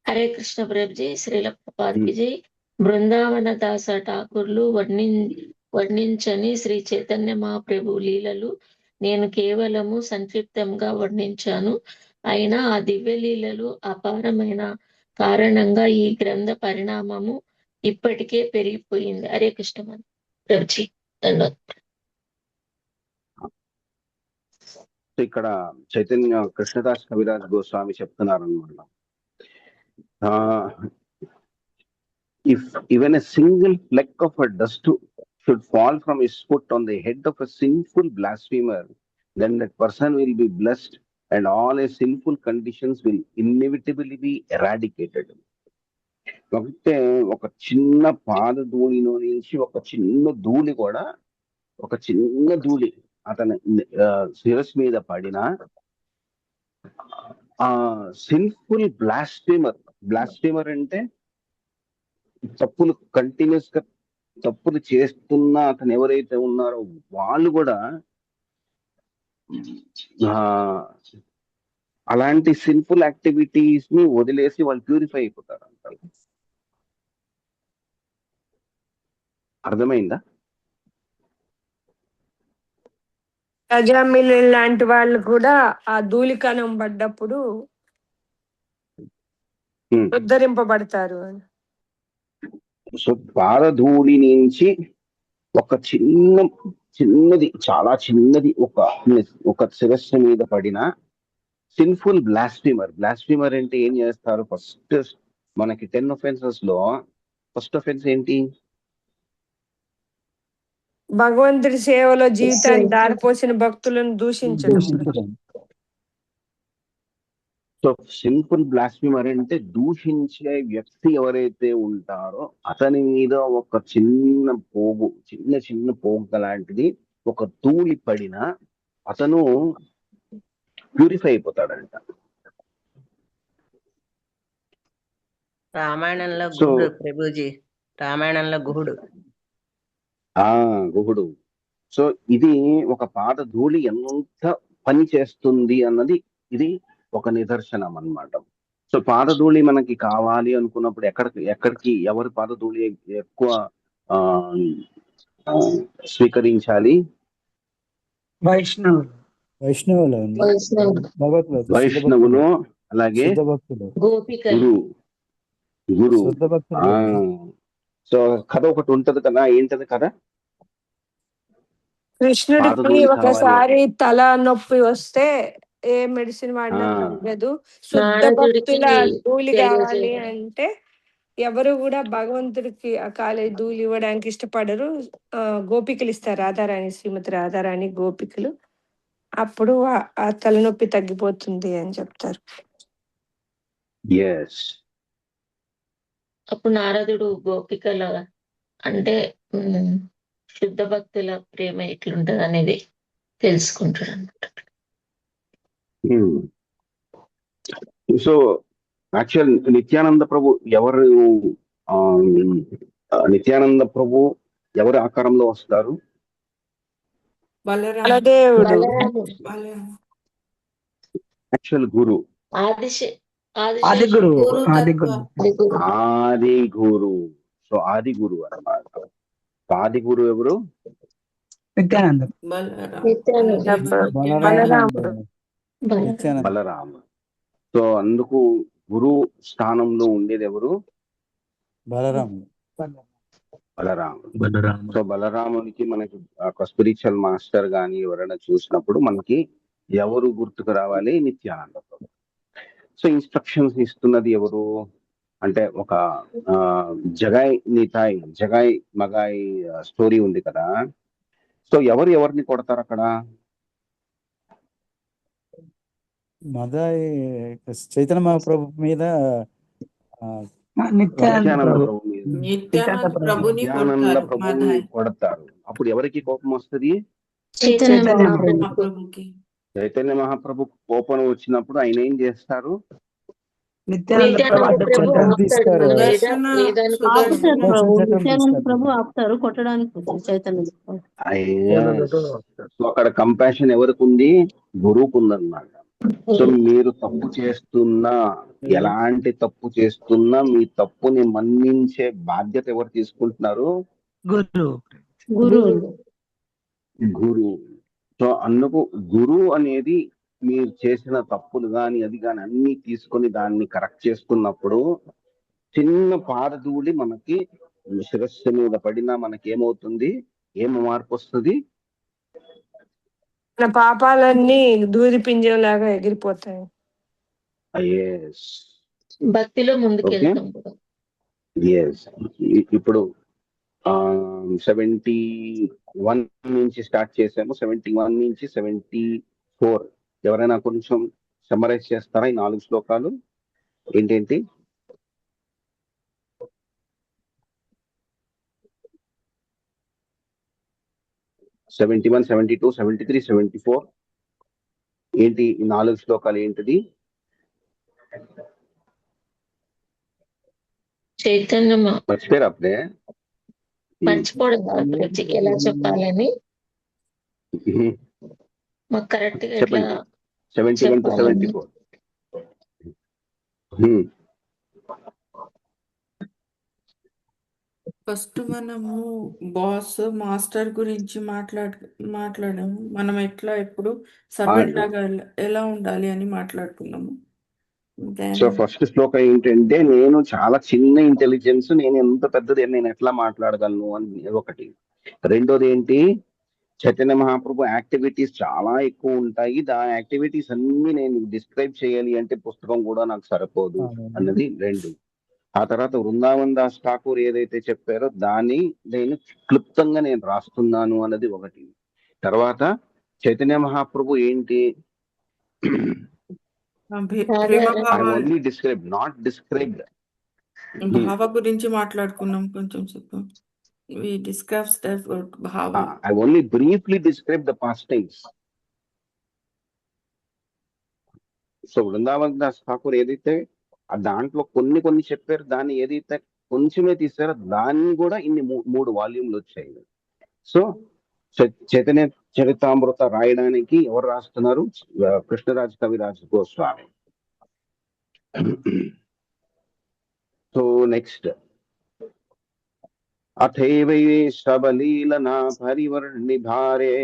హరే కృష్ణ ప్రభుజీ. శ్రీల ప్రభుపాద్కి జై. బృందావన దాస ఠాకూర్లు వర్ణించని శ్రీ చైతన్య మహాప్రభు లీలలు నేను కేవలము సంక్షిప్తంగా వర్ణించాను. అయినా ఆ దివ్య లీలలు అపారమైన కారణంగా ఈ గ్రంథ పరిణామము ఇప్పటికే పెరిగిపోయింది. హరే కృష్ణ ప్రభుజీ. ధన్యవాదాలు. ఇక్కడ చైతన్య కృష్ణదాస్ కవిరాజ్ గోస్వామి చెప్తున్నారు అనమాట. If even a single fleck of a dust should fall from his foot on the head of a sinful blasphemer, then that person will be blessed and all his sinful conditions will inevitably be eradicated. అంటే ఒక చిన్న పాదధూళిలో నుంచి ఒక చిన్న ధూళి అతని శిరస్సు మీద పడిన సిన్ఫుల్ బ్లాస్ఫేమర్ అంటే తప్పులు కంటిన్యూస్ గా తప్పులు చేస్తున్న అతను ఎవరైతే ఉన్నారో వాళ్ళు కూడా అలాంటి సిన్ఫుల్ యాక్టివిటీస్ ని వదిలేసి వాళ్ళు ప్యూరిఫై అయిపోతారు అంటారు. అర్థమైందా? ప్రజామిల్ లాంటి వాళ్ళు కూడా ఆ ధూళికణం పడ్డప్పుడు ఉద్ధరింపబడతారు. సో పాదధూళి నుంచి ఒక చిన్నది చాలా చిన్నది ఒక శిరస్సు మీద పడిన సిన్ఫుల్ బ్లాస్ఫీమర్ అంటే ఏం చేస్తారు? ఫస్ట్ మనకి 10 offenses లో ఫస్ట్ offense ఏంటి? భగవంతుడి సేవలో జీవితాన్ని దారిపోసిన భక్తులను దూషించడం. సో సిన్ఫుల్ బ్లాస్ఫీమర్ అంటే దూషించే వ్యక్తి ఎవరైతే ఉంటారో అతని మీద ఒక చిన్న పోగు లాంటిది ఒక ధూళి పడిన అతను ప్యూరిఫై అయిపోతాడంట. రామాయణంలో గుహుడు ప్రభుజీ, రామాయణంలో గుహుడు. సో ఇది ఒక పాద ధూళి ఎంత పని చేస్తుంది అన్నది ఇది ఒక నిదర్శనం అన్నమాట. సో పాదధూళి మనకి కావాలి అనుకున్నప్పుడు ఎక్కడికి ఎవరి పాదధూళి ఎక్కువ స్వీకరించాలి? వైష్ణవులు, అలాగే గురు. సో కథ ఒకటి ఉంటది కదా, ఏంటది కదా? కృష్ణుడికి ఒకసారి తల నొప్పి వస్తే ఏ మెడిసిన్ వాడినా తగ్గదు. శుద్ధ భక్తుల ధూళి కావాలి అంటే ఎవరు కూడా భగవంతుడికి ఆ కాలే ధూళి ఇవ్వడానికి ఇష్టపడరు. గోపికలు ఇస్తారు, రాధారాణి, శ్రీమతి రాధారాణి గోపికలు. అప్పుడు ఆ తలనొప్పి తగ్గిపోతుంది అని చెప్తారు. అప్పుడు నారదుడు గోపికల అంటే శుద్ధ భక్తుల ప్రేమ ఎట్లుంటది అనేది తెలుసుకుంటాడు అన్నమాట. సో యాక్చువల్ నిత్యానంద ప్రభు ఎవరి ఆకారంలో వస్తారు? యాక్చువల్ గురు, ఆది గురు. సో ఆది గురు అన్నమాట. ఆది గురు ఎవరు? నిత్యానందం. బలరాం నిత్యానంద బలరాముడు. నిత్యానందం. బలరామ. సో అందుకు గురు స్థానంలో ఉండేది ఎవరు? బలరాముడు. బలరాముడు. సో బలరామునికి మనకి ఒక స్పిరిచువల్ మాస్టర్ గాని ఎవరైనా చూసినప్పుడు మనకి ఎవరు గుర్తుకు రావాలి? నిత్యానంద ప్రభు. సో ఇన్స్ట్రక్షన్స్ ఇస్తున్నది ఎవరు అంటే ఒక జగాయ్ నితాయ్ జగాయ్ మగాయ్ స్టోరీ ఉంది కదా. సో ఎవరు ఎవరిని కొడతారు అక్కడ? మదాయి చైతన్య మహాప్రభు మీద నిత్యానంద ప్రభు మీద నిత్యానంద ప్రభుని నిత్యానంద కొడతారు ప్రభుని మాధాయ్ కొడతారు. అప్పుడు ఎవరికి కోపం వస్తుంది? చైతన్య మహాప్రభుకి. చైతన్య మహాప్రభు కోపం వచ్చినప్పుడు ఆయన ఏం చేస్తారు? నిత్యానంద ప్రభు ఆపుతాడు. సుదర్శన ఆపుతారు ప్రభు, నిత్యానంద తీసుకుంటారు. ప్రభు ఆపుతారు కొట్టడానికి చైతన్య. సో అక్కడ కంపాషన్ ఎవరికి ఉంది? గురువుకు ఉందన్నమాట. సో మీరు తప్పు చేస్తున్నా, ఎలాంటి తప్పు చేస్తున్నా మీ తప్పుని మన్నించే బాధ్యత ఎవరు తీసుకుంటున్నారు? గురువు. గురువు. సో అందుకు గురువు అనేది మీరు చేసిన తప్పులు గాని అది గాని అన్ని తీసుకొని దాన్ని కరెక్ట్ చేసుకున్నప్పుడు చిన్న పారధూళి మనకి శిరస్సు మీద పడినా మనకి ఏమవుతుంది? ఏం మార్పు వస్తుంది? మన పాపాలన్నీ దూది పింజంలాగా ఎగిరిపోతాయి. Yes. భక్తిలో ముందుకెళ్తాం కూడా. Yes. ఇప్పుడు 71 నుంచి స్టార్ట్ చేసాము. 71 నుంచి 74 ఎవరైనా కొంచెం సమ్మరైజ్ చేస్తారా ఈ 4 శ్లోకాలు ఏంటేంటి? (71, 72, 73, 74) ఏంటి ఈ 4 శ్లోకాలు ఏంటిది? చైతన్య మర్చిపోయారు అప్పుడే? మర్చిపోవడం కాదు ప్రతి ఎలా చెప్పాలని మాకు కరెక్ట్ గా ఎట్లా చెప్పండి. 71 to 74. ఫస్ట్ మనము బాస్ మాస్టర్ గురించి మాట్లాడాము. మనం ఎట్లా ఎప్పుడు సర్వెంట్ లాగా ఎలా ఉండాలి అని మాట్లాడుకున్నాము. సో ఫస్ట్ శ్లోకం ఏంటంటే నేను చాలా చిన్న ఇంటెలిజెన్స్, నేను ఎంత పెద్దది నేను ఎట్లా మాట్లాడగలను అని ఒకటి. రెండోది ఏంటి? చైతన్య మహాప్రభు యాక్టివిటీస్ చాలా ఎక్కువ ఉంటాయి. ఆ యాక్టివిటీస్ అన్ని నేను డిస్క్రైబ్ చేయాలి అంటే పుస్తకం కూడా నాకు సరిపోదు అన్నది 2. ఆ తర్వాత వృందావన్ దాస్ ఠాకూర్ ఏదైతే చెప్పారో దాన్ని నేను క్లుప్తంగా నేను రాస్తున్నాను అన్నది 1. తర్వాత చైతన్య మహాప్రభు ఏంటి? Only describe, not described. భావ గురించి మాట్లాడుకున్నాం కొంచెం సేపు. We discussed about bhava. I only briefly described the past tense. So Vrindavan Das Thakur ఏదైతే దాంట్లో కొన్ని చెప్పారు, దాన్ని ఏదైతే కొంచెమే తీసారో దాన్ని కూడా ఇన్ని 3 వాల్యూమ్లు వచ్చాయి. సో చైతన్య చరితామృత రాయడానికి ఎవరు రాస్తున్నారు? కృష్ణరాజ్ కవిరాజ్ గోస్వామి. సో నెక్స్ట్ అథైవై శబలీలనా పరివర్ణిభారే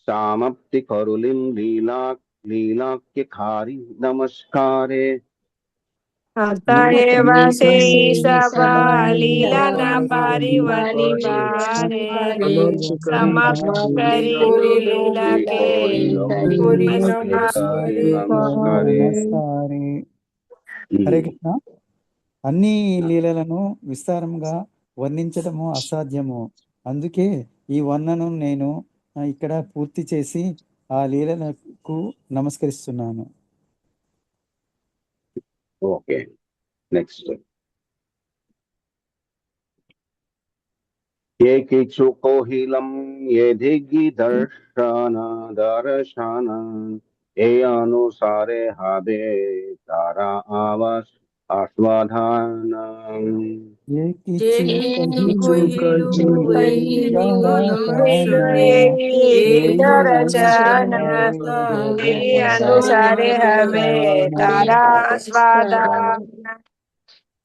సామప్తి కరులిం లీలాక్య ఖారి నమస్కారే అతయేవ శేషబాలీలన పరివర్ణిభారే సమప్కరి లీలకే నమస్కారే. హరే కృష్ణ. అన్ని లీలలను విస్తారంగా వర్ణించడము అసాధ్యము. అందుకే ఈ వర్ణనం నేను ఇక్కడ పూర్తి చేసి ఆ లీలలకు నమస్కరిస్తున్నాను. Okay, next. ఏకిచు కోహిలం ఏధిగి దర్శన ఏ అనుసారే హాబే తారా ఆవాస్ ఆస్వాదాన అనుసారే హవే తారా స్వాద.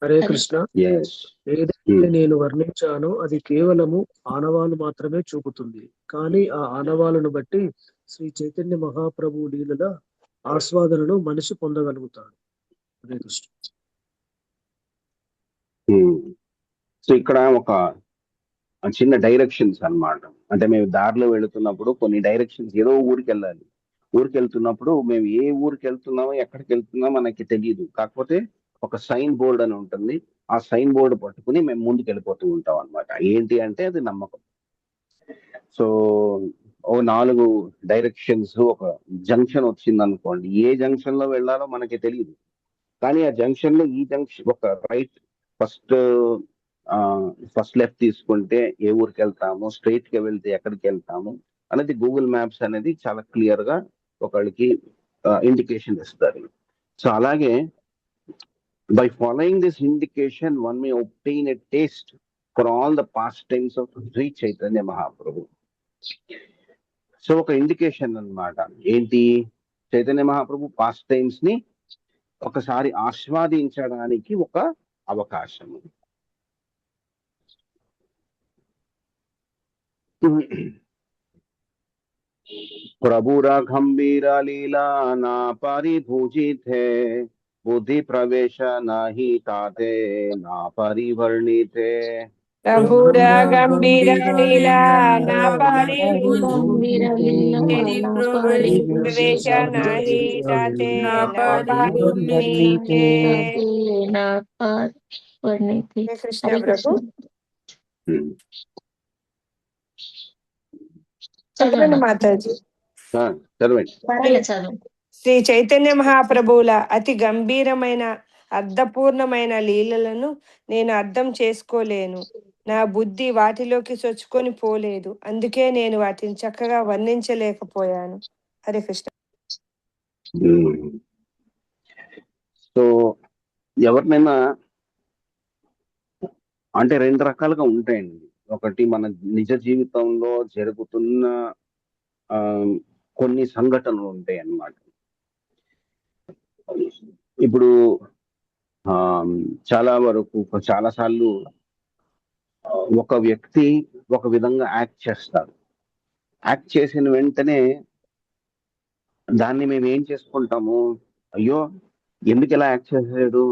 హరే కృష్ణ. Yes. ఏదైతే నేను వర్ణించానో అది కేవలము ఆనవాలు మాత్రమే చూపుతుంది. కానీ ఆ ఆనవాలను బట్టి శ్రీ చైతన్య మహాప్రభు లీలల ఆస్వాదనను మనిషి పొందగలుగుతాడు. హరే కృష్ణ. సో ఇక్కడ ఒక చిన్న డైరెక్షన్స్ అన్నమాట. అంటే మేము దారిలో వెళుతున్నప్పుడు కొన్ని డైరెక్షన్స్, ఏదో ఊరికి వెళ్ళాలి, ఊరికి వెళ్తున్నప్పుడు మేము ఏ ఊరికి వెళ్తున్నామో ఎక్కడికి వెళ్తున్నామో మనకి తెలియదు. కాకపోతే ఒక సైన్ బోర్డ్ అని ఉంటుంది, ఆ సైన్ బోర్డు పట్టుకుని మేము ముందుకు వెళ్ళిపోతూ ఉంటాం అన్నమాట. ఏంటి అంటే అది నమ్మకం. సో ఓ 4 డైరెక్షన్స్, ఒక జంక్షన్ వచ్చింది అనుకోండి, ఏ జంక్షన్ లో వెళ్ళాలో మనకి తెలియదు. కానీ ఆ జంక్షన్ లో ఈ జంక్షన్ ఒక రైట్, ఫస్ట్ లెఫ్ట్ తీసుకుంటే ఏ ఊరికి వెళ్తాము, స్ట్రైట్ గా వెళ్తే ఎక్కడికి వెళ్తాము అనేది గూగుల్ మ్యాప్స్ అనేది చాలా క్లియర్ గా ఒకళ్ళకి ఇండికేషన్ ఇస్తారు. సో అలాగే by following this indication one may obtain a taste for all the pastimes of Sri Chaitanya Mahaprabhu. So ఒక ఇండికేషన్ అన్నమాట. ఏంటి? చైతన్య మహాప్రభు పాస్ట్ టైమ్స్ ని ఒకసారి ఆస్వాదించడానికి ఒక అవకాశం. ప్రభురా గంభీర లీలా నా పరిభూజిత్ హై, बुद्धि प्रवेश नाही ताते ना परिवर्णित है। प्रभुरा गंभीर लीला ना प्रवेश नाही ताते ना परिवर्णित है। कृष्ण प्रभु చదవండి మాతాజీ. శ్రీ చైతన్య మహాప్రభువుల అతి గంభీరమైన అర్థపూర్ణమైన లీలలను నేను అర్థం చేసుకోలేను. నా బుద్ధి వాటిలోకి చొచ్చుకొని పోలేదు. అందుకే నేను వాటిని చక్కగా వర్ణించలేకపోయాను. హరే కృష్ణ. సో ఎవరినైనా అంటే 2 రకాలుగా ఉంటాయండి. ఒకటి మన నిజ జీవితంలో జరుగుతున్న కొన్ని సంఘటనలు ఉంటాయి అన్నమాట. ఇప్పుడు చాలా సార్లు ఒక వ్యక్తి ఒక విధంగా యాక్ట్ చేస్తాడు. యాక్ట్ చేసిన వెంటనే దాన్ని మేము ఏం చేసుకుంటాము, అయ్యో ఎందుకు ఇలా యాక్ట్ చేసాడు,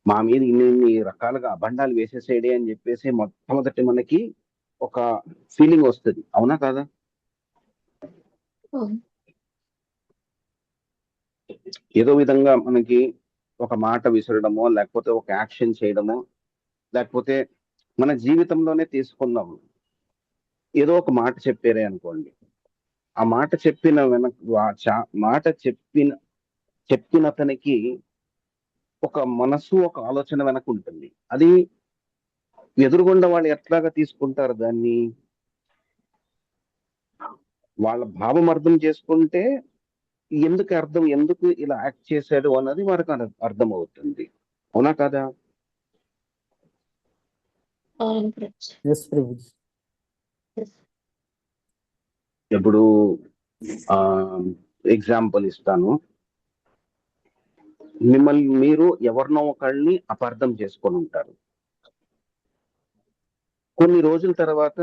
మా మీద ఇన్ని రకాలుగా అబండాలు వేసేసాడే అని చెప్పేసి మొట్టమొదటి మనకి ఒక ఫీలింగ్ వస్తుంది. అవునా కాదా? ఏదో విధంగా మనకి ఒక మాట విసరడమో, లేకపోతే ఒక యాక్షన్ చేయడమో, లేకపోతే మన జీవితంలోనే తీసుకుందాము, ఏదో ఒక మాట చెప్పారే అనుకోండి, ఆ మాట చెప్పిన అతనికి ఒక మనసు, ఒక ఆలోచన వెనక ఉంటుంది. అది ఎదురుగుండా వాళ్ళు ఎట్లాగా తీసుకుంటారు దాన్ని, వాళ్ళ భావం అర్థం చేసుకుంటే ఎందుకు ఇలా యాక్ట్ చేశాడు అన్నది వారికి అర్థం అవుతుంది. అవునా కదా? ఇప్పుడు ఎగ్జాంపుల్ ఇస్తాను. మిమ్మల్ని మీరు ఎవరినో ఒకళ్ళని అపార్థం చేసుకొని ఉంటారు. కొన్ని రోజుల తర్వాత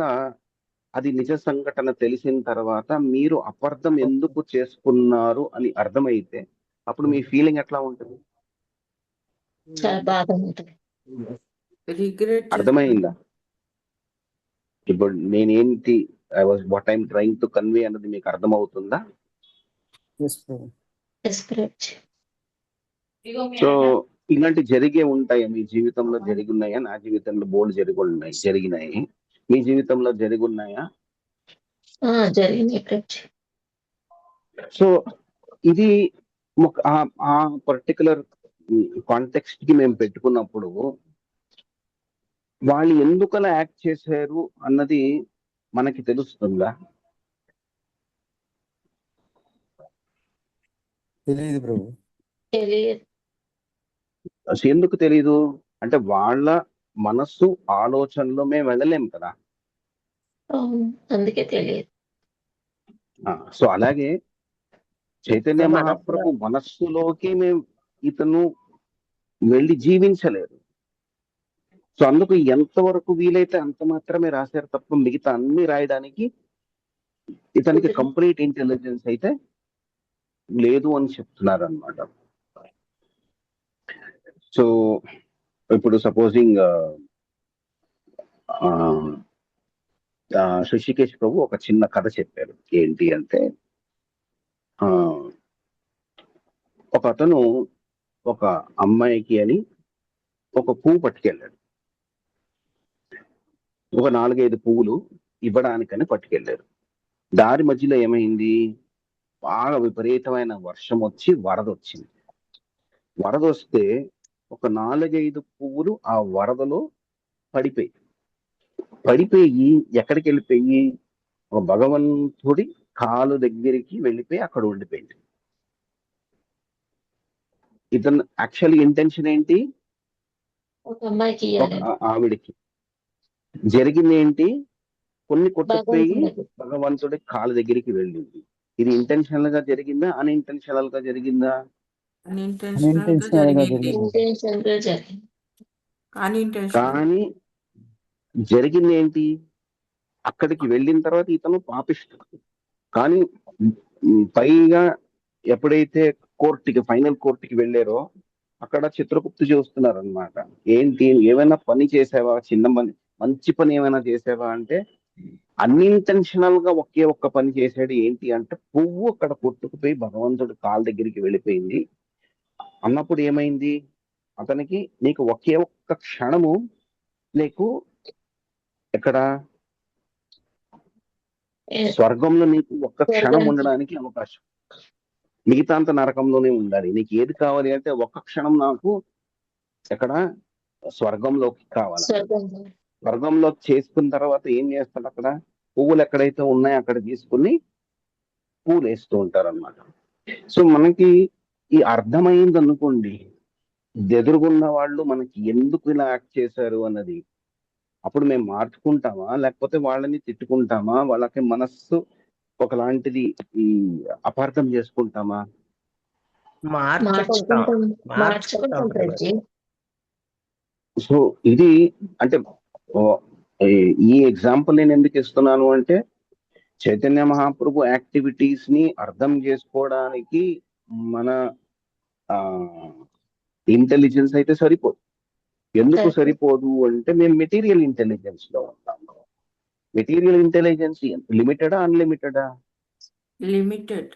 అది నిజ సంఘటన తెలిసిన తర్వాత మీరు అపార్థం ఎందుకు చేసుకున్నారు అని అర్థమైతే అప్పుడు మీ ఫీలింగ్ ఎట్లా ఉంటుంది? అర్థమైందా? ఇప్పుడు నేనేంటి what I'm trying to convey అన్నది మీకు అర్థమవుతుందా? సో ఇలాంటి జరిగే ఉంటాయా మీ జీవితంలో? జరిగి ఉన్నాయా? నా జీవితంలో బోల్డ్ జరిగినాయి. మీ జీవితంలో జరిగి ఉన్నాయా? సో ఇది ఆ పర్టికులర్ కాంటెక్స్ట్ కి మేము పెట్టుకున్నప్పుడు వాళ్ళు ఎందుకు అలా యాక్ట్ చేశారు అన్నది మనకి తెలుస్తుందా? తెలియదు ప్రభు. ఎందుకు తెలీదు అంటే వాళ్ళ మనస్సు ఆలోచనలో మేము వెళ్ళలేం కదా, అందుకే తెలియదు. సో అలాగే చైతన్య మహాప్రభు మనస్సులోకి మేము ఇతను వెళ్ళి జీవించలేదు. సో అందుకు ఎంతవరకు వీలైతే అంత మాత్రమే రాశారు తప్ప మిగతా అన్ని రాయడానికి ఇతనికి కంప్లీట్ ఇంటెలిజెన్స్ అయితే లేదు అని చెప్తున్నారు అనమాట. సో ఇప్పుడు సపోజింగ్ ఋషికేశ్ ప్రభు ఒక చిన్న కథ చెప్పారు. ఏంటి అంటే ఒక అతను ఒక అమ్మాయికి అని ఒక పువ్వు పట్టుకెళ్ళాడు. ఒక 4-5 పువ్వులు ఇవ్వడానికని పట్టుకెళ్ళారు. దారి మధ్యలో ఏమైంది, బాగా విపరీతమైన వర్షం వచ్చి వరద వచ్చింది. వరద వస్తే ఒక 4-5 పువ్వులు ఆ వరదలో పడిపోయి ఎక్కడికి వెళ్ళిపోయి ఒక భగవంతుడి కాలు దగ్గరికి వెళ్ళిపోయి అక్కడ ఉండిపోయింది. ఇతను యాక్చువల్లీ ఇంటెన్షన్ ఏంటి, ఒక అమ్మాయికి ఆవిడికి జరిగింది ఏంటి, కొన్ని కొట్టుకుపోయి భగవంతుడి కాలు దగ్గరికి వెళ్ళింది. ఇది ఇంటెన్షనల్ గా జరిగిందా, అన్ఇంటెన్షనల్ గా జరిగిందా? కానీ జరిగింది ఏంటి, అక్కడికి వెళ్ళిన తర్వాత ఇతను పాపిస్తాడు. కానీ పైగా ఎప్పుడైతే ఫైనల్ కోర్టుకి వెళ్ళారో అక్కడ చిత్రగుప్తు చూస్తున్నారు అనమాట. ఏంటి, ఏమైనా పని చేసావా, మంచి పని ఏమైనా చేసావా అంటే అన్ఇంటెన్షనల్ గా ఒక్క పని చేశాడు. ఏంటి అంటే పువ్వు అక్కడ కొట్టుకుపోయి భగవంతుడు కాలు దగ్గరికి వెళ్ళిపోయింది అన్నప్పుడు ఏమైంది, అతనికి నీకు ఒక్క క్షణము నీకు ఎక్కడ స్వర్గంలో నీకు ఒక్క క్షణం ఉండడానికి అవకాశం, మిగతా అంత నరకంలోనే ఉండాలి. నీకు ఏది కావాలి అంటే ఒక్క క్షణం నాకు ఎక్కడ స్వర్గంలోకి కావాలి. స్వర్గంలో చేసుకున్న తర్వాత ఏం చేస్తాడు, అక్కడ పువ్వులు ఎక్కడైతే ఉన్నాయో అక్కడ తీసుకుని పూలు వేస్తూ ఉంటారు అన్నమాట. సో మనకి ఈ అర్థమైంది అనుకోండి, ఎదురుగున్న వాళ్ళు మనకి ఎందుకు ఇలా యాక్ట్ చేశారు అన్నది, అప్పుడు మేము మార్చుకుంటామా లేకపోతే వాళ్ళని తిట్టుకుంటామా, వాళ్ళకి మనస్సు ఒకలాంటిది ఈ అపార్థం చేసుకుంటామా? సో ఇది అంటే ఈ ఎగ్జాంపుల్ నేను ఎందుకు ఇస్తున్నాను అంటే చైతన్య మహాప్రభు యాక్టివిటీస్ ని అర్థం చేసుకోవడానికి మన ఇంటెలిజెన్స్ అయితే సరిపోదు. ఎందుకు సరిపోదు అంటే మేము మెటీరియల్ ఇంటెలిజెన్స్ లో ఉంటాం. మెటీరియల్ ఇంటెలిజెన్స్ లిమిటెడా అన్లిమిటెడా? లిమిటెడ్.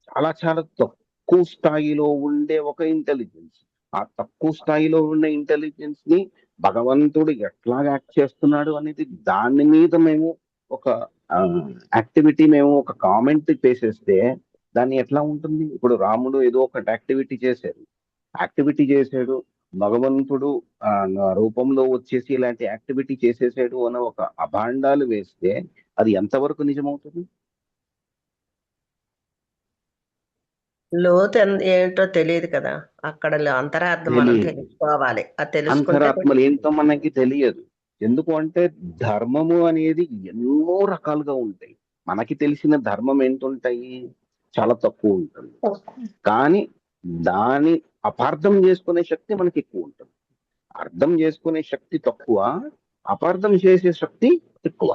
చాలా చాలా తక్కువ స్థాయిలో ఉండే ఒక ఇంటెలిజెన్స్. ఆ తక్కువ స్థాయిలో ఉన్న ఇంటెలిజెన్స్ ని భగవంతుడు ఎట్లా యాక్ట్ చేస్తున్నాడు అనేది దాని మీద మేము ఒక యాక్టివిటీ మేము ఒక కామెంట్ చేసేస్తే దాన్ని ఎట్లా ఉంటుంది? ఇప్పుడు రాముడు ఏదో ఒక యాక్టివిటీ చేశాడు, భగవంతుడు రూపంలో వచ్చేసి ఇలాంటి యాక్టివిటీ చేసేసాడు అన్న ఒక అభాండాలు వేస్తే అది ఎంతవరకు నిజమవుతుంది? లోతు ఏంటో తెలియదు కదా, అక్కడ అంతరార్థం మనం తెలుసుకోవాలి. అంతరాత్మలు ఏంటో మనకి తెలియదు. ఎందుకు అంటే ధర్మము అనేది ఎన్నో రకాలుగా ఉంటాయి. మనకి తెలిసిన ధర్మం ఏంటుంటాయి, చాలా తక్కువ ఉంటుంది. కానీ దాని అపార్థం చేసుకునే శక్తి మనకి ఎక్కువ ఉంటుంది. అర్థం చేసుకునే శక్తి తక్కువ, అపార్థం చేసే శక్తి ఎక్కువ.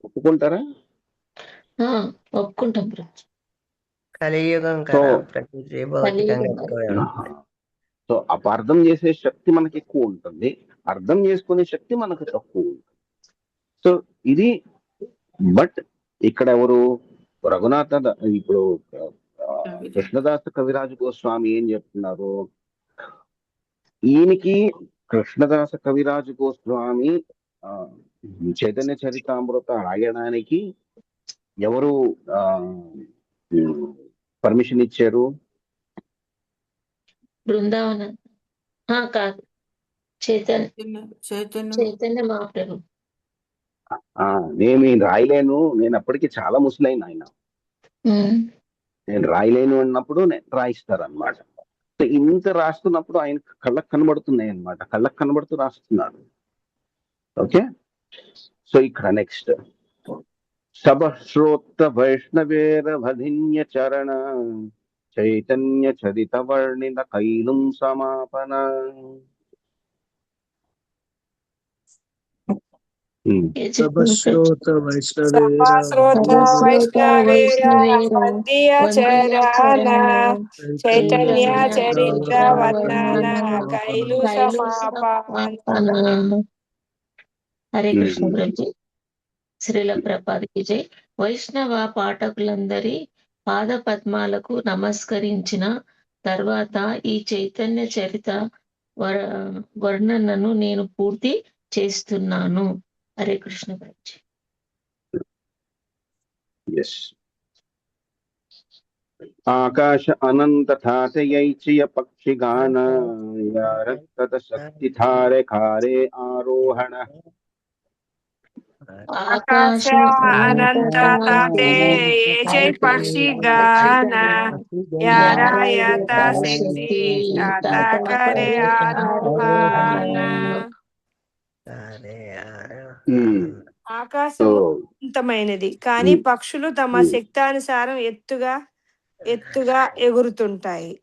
ఒప్పుకుంటారా? ఒప్పుకుంటాం. కలియుగం సో అపార్థం చేసే శక్తి మనకి ఎక్కువ ఉంటుంది, అర్థం చేసుకునే శక్తి మనకు తక్కువ ఉంటుంది. సో ఇది బట్ ఇక్కడ ఎవరు రఘునాథ ఇప్పుడు కృష్ణదాస కవిరాజు గోస్వామి ఏం చెప్తున్నారు, ఈయనకి కృష్ణదాస కవిరాజు గోస్వామి చైతన్య చరితామృత రాయడానికి ఎవరు పర్మిషన్ ఇచ్చారు? బృందావన కాదు, చైతన్య మహాప్రభు. నేను రాయలేను, నేను అప్పటికి చాలా ముసలైన ఆయన, నేను రాయలేను అన్నప్పుడు నేను రాయిస్తారు అనమాట. ఇంత రాస్తున్నప్పుడు ఆయన కళ్ళకు కనబడుతున్నాయి అనమాట, కళ్ళకు కనబడుతూ రాస్తున్నాడు. ఓకే, సో ఇక్కడ నెక్స్ట్ సభశ్రోత్త వైష్ణవేర భధిన్య చరణ చైతన్య చరిత వర్ణిత కైలుం సమాపన. సభశ్రోత వైష్ణవేర సమాశ్రోత వైష్ణవేర వంద్యాచరణ చైతన్య చరిత వర్ణన కైలు సమాపన. హరే కృష్ణ ప్రభుజీ. శ్రీల ప్రపాదికి జై. వైష్ణవ పాఠకులందరి పాద పద్మాలకు నమస్కరించిన తర్వాత ఈ చైతన్య చరిత వర్ణనను నేను పూర్తి చేస్తున్నాను. హరే కృష్ణ ప్రభుజీ. ఆకాశ అనంత ధాతయైచ్య పక్షిగాన యారక్తత శక్తి ధారే ఖారే ఆరోహణ. ఆకాశ అనంత తాతే జై పక్షి గాన యారాయత శక్తి తాత కరే ఆరోహణ. ఆకాశం అనంతమైనది కానీ పక్షులు తమ శక్తానుసారం ఎత్తుగా ఎగురుతుంటాయి.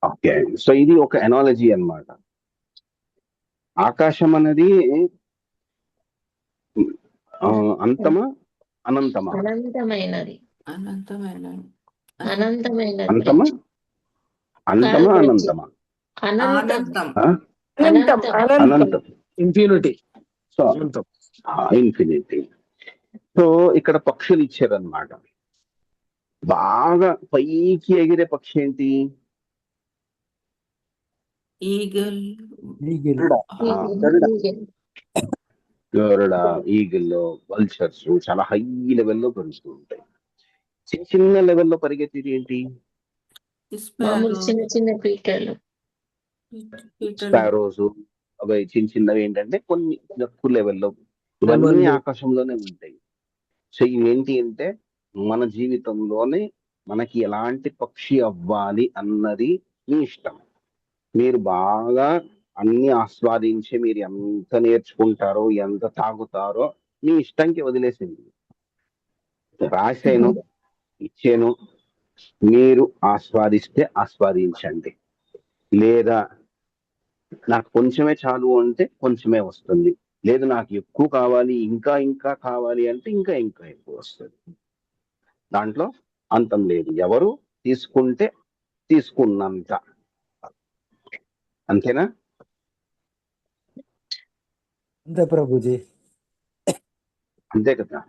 ఓకే, సో ఇది ఒక ఎనాలజీ అన్నమాట. ఆకాశం అనేది అంతమా అనంతమా? అనంతమైనది. అంతమా అనంతమైనది. అంతమా అనంతమా? అనంతం, ఇన్ఫినిటీ. So infinity. సో ఇక్కడ పక్షులు ఇచ్చారనమాట. బాగా పైకి ఎగిరే పక్షి ఏంటి? ఈగల్, గరుడ, ఈగిల్లో, వల్చర్స్ చాలా హై లెవెల్లో పెరుగుతూ ఉంటాయి. చిన్న చిన్న లెవెల్లో పరిగెత్తేది ఏంటి? చిన్న చిన్న పీటలు, స్పారోస్. అవి చిన్న చిన్నవి ఏంటంటే కొన్ని తక్కువ లెవెల్లో, ఇవన్నీ ఆకాశంలోనే ఉంటాయి. సో ఇవేంటి అంటే మన జీవితంలోనే మనకి ఎలాంటి పక్షి అవ్వాలి అన్నది మీ ఇష్టం. మీరు బాగా అన్ని ఆస్వాదించి మీరు ఎంత నేర్చుకుంటారో ఎంత తాగుతారో మీ ఇష్టంకి వదిలేసింది. రాశాను, ఇచ్చాను, మీరు ఆస్వాదిస్తే ఆస్వాదించండి, లేదా నాకు కొంచెమే చాలు అంటే కొంచెమే వస్తుంది, లేదు నాకు ఎక్కువ కావాలి ఇంకా ఇంకా కావాలి అంటే ఇంకా ఇంకా ఎక్కువ వస్తుంది. దాంట్లో అంతం లేదు. ఎవరు తీసుకుంటే తీసుకున్నంత, అంతేనా? అంతే ప్రభుజీ. అంతే కదా.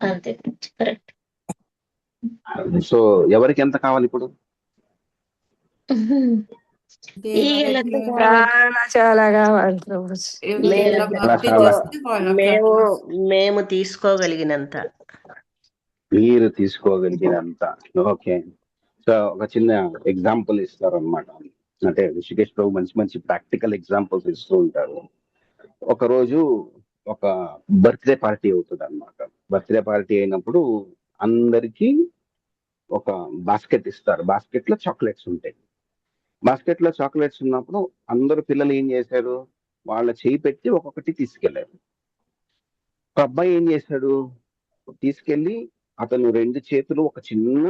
అంతే కరెక్ట్. సో ఎవరికి ఎంత కావాలి ఇప్పుడు? చాలా కావాలి ప్రభుజీ. మేము తీసుకోగలిగినంత. మీరు తీసుకోగలిగినంత. ఓకే, సో ఒక చిన్న ఎగ్జాంపుల్ ఇస్తారనమాట. అంటే రిషికేష్ ప్రభు మంచి మంచి ప్రాక్టికల్ ఎగ్జాంపుల్స్ ఇస్తూ ఉంటారు. ఒకరోజు ఒక బర్త్డే పార్టీ అవుతుంది అనమాట. బర్త్డే పార్టీ అయినప్పుడు అందరికీ ఒక బాస్కెట్ ఇస్తారు. బాస్కెట్ లో చాక్లెట్స్ ఉంటాయి. బాస్కెట్ లో చాక్లెట్స్ ఉన్నప్పుడు అందరు పిల్లలు ఏం చేశారు, వాళ్ళ చేయి పెట్టి ఒక్కొక్కటి తీసుకెళ్లారు. ఒక అబ్బాయి ఏం చేశాడు, తీసుకెళ్లి అతను 2 చేతులు ఒక చిన్న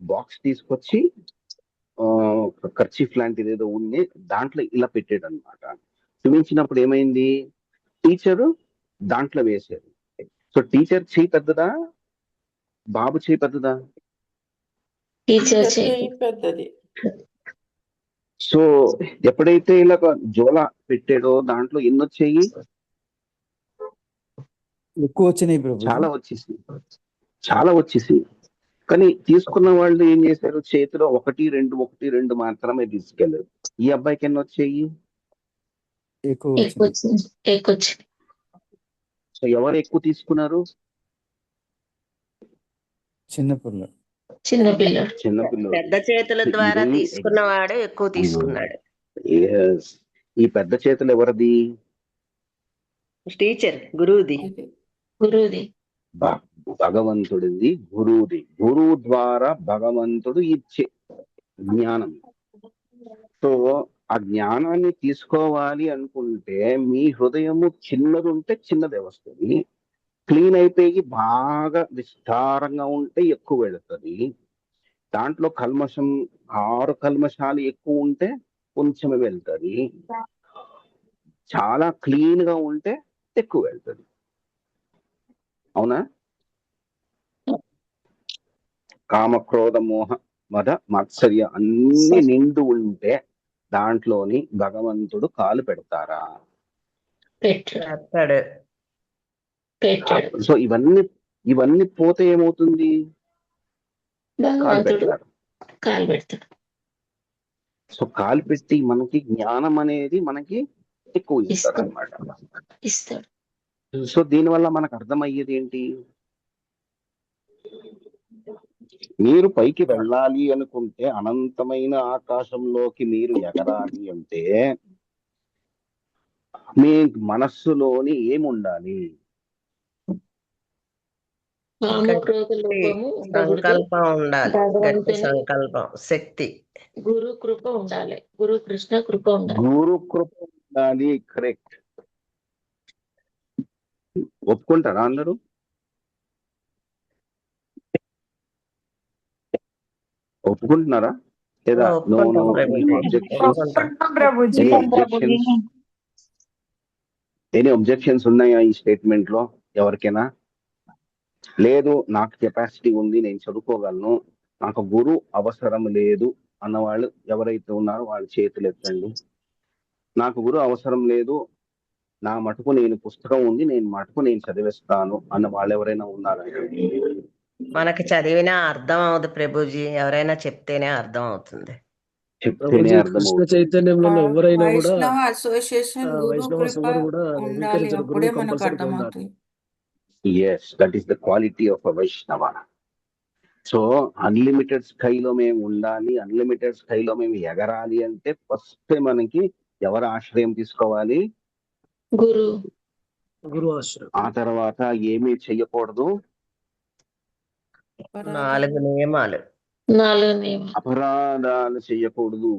బాక్స్ తీసుకొచ్చి కర్చీఫ్ లాంటిది ఏదో ఉంది దాంట్లో ఇలా పెట్టాడు అనమాట. చూపించినప్పుడు ఏమైంది, టీచరు దాంట్లో వేశారు. సో టీచర్ చేయి పెద్దదా, బాబు చేయి పెద్దదా? టీచర్ పెద్దది. సో ఎప్పుడైతే ఇలా జోల పెట్టాడో దాంట్లో ఎన్ని వచ్చాయి? ఎక్కువ వచ్చినాయి ప్రభు. చాలా వచ్చేసి. కానీ తీసుకున్న వాళ్ళు ఏం చేశారు, చేతిలో 1, 2 మాత్రమే తీసుకెళ్లారు. ఈ అబ్బాయికి ఎన్ని వచ్చాయి? ఎక్కువ. సో ఎవరు ఎక్కువ తీసుకున్నారు? చిన్నపిల్లలు. పెద్ద చేతుల ద్వారా తీసుకున్నవాడు ఎక్కువ తీసుకున్నాడు. ఈ పెద్ద చేతులు ఎవరిది? టీచర్, గురువుది. భగవంతుడిది, గురువుది. గురువు ద్వారా భగవంతుడు ఇచ్చే జ్ఞానం. సో ఆ జ్ఞానాన్ని తీసుకోవాలి అనుకుంటే మీ హృదయము చిన్నది ఉంటే చిన్నదే వస్తుంది, క్లీన్ అయిపోయి బాగా విస్తారంగా ఉంటే ఎక్కువ వెళుతుంది. దాంట్లో కల్మషం 6 కల్మషాలు ఎక్కువ ఉంటే కొంచెమే వెళ్తుంది, చాలా క్లీన్ గా ఉంటే ఎక్కువ వెళ్తుంది. అవునా? కామ క్రోధ మోహ మద మత్సర్య అన్ని నిండు ఉంటే దాంట్లోని భగవంతుడు కాలు పెడతారా? పెట్టాడు. సో ఇవన్నీ పోతే ఏమవుతుంది? కాలు భగవంతుడు పెడతారు. కాలు పెడతాడు. సో కాలు పెట్టి మనకి జ్ఞానం అనేది మనకి ఎక్కువ ఇస్తారు అనమాట. ఇస్తాడు. సో దీనివల్ల మనకు అర్థమయ్యేది ఏంటి? మీరు పైకి వెళ్ళాలి అనుకుంటే, అనంతమైన ఆకాశంలోకి మీరు ఎగరాలి అంటే మీ మనస్సులోని ఏముండాలి? సంకల్పం ఉండాలి, గట్టి సంకల్పం, శక్తి, గురు కృప ఉండాలి, గురు కృష్ణ కృప ఉండాలి. గురు కృప ఉండాలి. కరెక్ట్. ఒప్పుకుంటారా అందరూ? ఒప్పుకుంటున్నారా లేదా? నో నో ఎనీ అబ్జెక్షన్స్ ఉన్నాయా ఈ స్టేట్మెంట్ లో ఎవరికైనా? లేదు, నాకు కెపాసిటీ ఉంది, నేను చదువుకోగలను, నాకు గురు అవసరం లేదు అన్న వాళ్ళు ఎవరైతే ఉన్నారో వాళ్ళ చేతులు ఎత్తండి. నాకు గురు అవసరం లేదు, నా మటుకు నేను పుస్తకం ఉంది, నేను చదివేస్తాను అన్న వాళ్ళు ఎవరైనా ఉన్నారా? మనకి చదివినా అర్థం అవుతుంది ప్రభుజీ, ఎవరైనా చెప్తేనే అర్థం అవుతుంది. చెప్తేనే అర్థం కృష్ణ అవుతుంది. చైతన్యంలో ఎవరైనా కూడా వైష్ణవ అసోసియేషన్ గురు వైష్ణవస్ కృప ఎవరు కూడా ఉండాలి, అంగీకరించరు, అప్పుడే గురువు మనకు కంపల్సరీగా ఉండాలి. అర్థమవుతుంది. Yes, that is the quality of a Vaishnava. So unlimited స్కైలో మేము ఉండాలి, అన్లిమిటెడ్ స్కైలో మేము ఎగరాలి అంటే ఫస్ట్ మనకి ఎవరి ఆశ్రయం తీసుకోవాలి? గురు ఆశ్రయం. ఆ తర్వాత ఏమీ చెయ్యకూడదు? 4 నియమాలు. అపరాధాలు చెయ్యకూడదు.